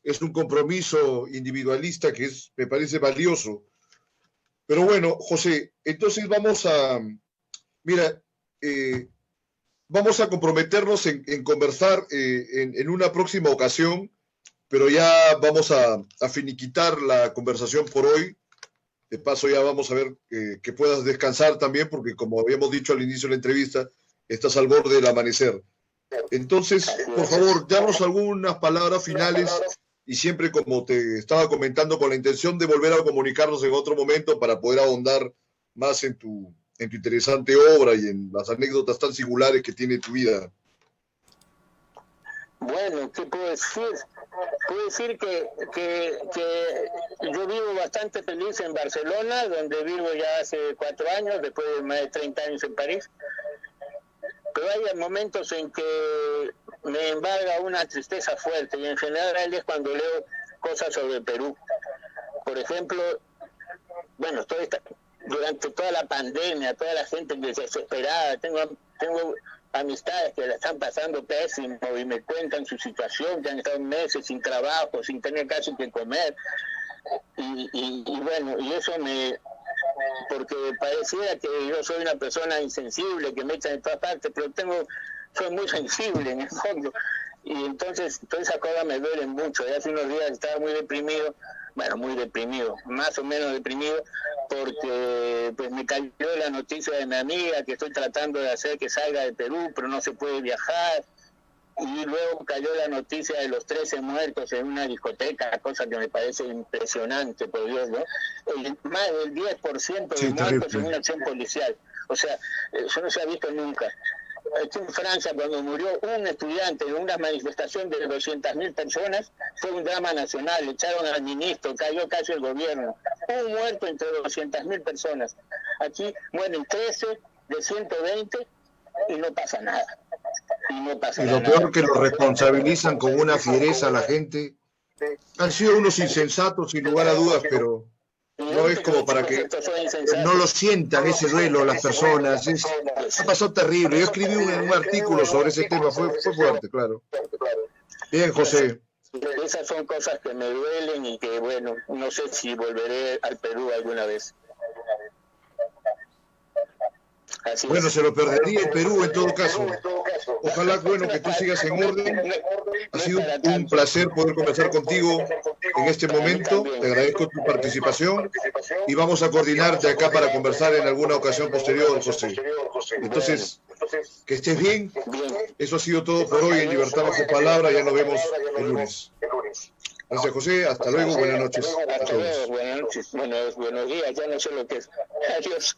Es un compromiso individualista que me parece valioso. Pero bueno, José, entonces vamos a comprometernos en conversar en una próxima ocasión, pero ya vamos a finiquitar la conversación por hoy. De paso ya vamos a ver que puedas descansar también, porque como habíamos dicho al inicio de la entrevista, estás al borde del amanecer. Entonces, por favor, danos algunas palabras finales. Y siempre, como te estaba comentando, con la intención de volver a comunicarnos en otro momento para poder ahondar más en tu interesante obra y en las anécdotas tan singulares que tiene tu vida. Bueno, ¿qué puedo decir? Puedo decir que yo vivo bastante feliz en Barcelona, donde vivo ya hace 4 años, después de más de 30 años en París. Pero hay momentos en que me embarga una tristeza fuerte, y en general es cuando leo cosas sobre Perú. Por ejemplo, bueno, durante toda la pandemia, toda la gente desesperada, tengo amistades que la están pasando pésimo y me cuentan su situación, que han estado meses sin trabajo, sin tener casi que comer. Y bueno, y eso porque pareciera que yo soy una persona insensible, que me echan en todas partes, pero soy muy sensible en el fondo, y entonces todas esas cosas me duelen mucho. Ya hace unos días estaba muy deprimido, más o menos deprimido, porque pues me cayó la noticia de mi amiga que estoy tratando de hacer que salga de Perú, pero no se puede viajar. Y luego cayó la noticia de los 13 muertos en una discoteca, cosa que me parece impresionante, por Dios, ¿no? Más del 10% de muertos en una acción policial. O sea, eso no se ha visto nunca. Aquí en Francia, cuando murió un estudiante en una manifestación de 200.000 personas, fue un drama nacional, echaron al ministro, cayó casi el gobierno. Un muerto entre 200.000 personas. Aquí mueren 13 de 120 y no pasa nada. Y lo peor que lo responsabilizan con una fiereza a la gente. Han sido unos insensatos, sin lugar a dudas, pero no es como para que no lo sientan ese duelo las personas. Ha pasado terrible. Yo escribí un artículo sobre ese tema, fue fuerte, claro. Bien, José. Esas son cosas que me duelen y que, bueno, no sé si volveré al Perú alguna vez. Bueno, se lo perdería el Perú en todo caso. Ojalá, bueno, que tú sigas en orden. Ha sido un placer poder conversar contigo en este momento. Te agradezco tu participación y vamos a coordinar de acá para conversar en alguna ocasión posterior, José. Entonces, que estés bien. Eso ha sido todo por hoy en Libertad Bajo Palabra. Ya nos vemos el lunes. Gracias, José. Hasta luego. Buenas noches a todos. Buenas noches. Buenos días. Ya no sé lo que es. Adiós.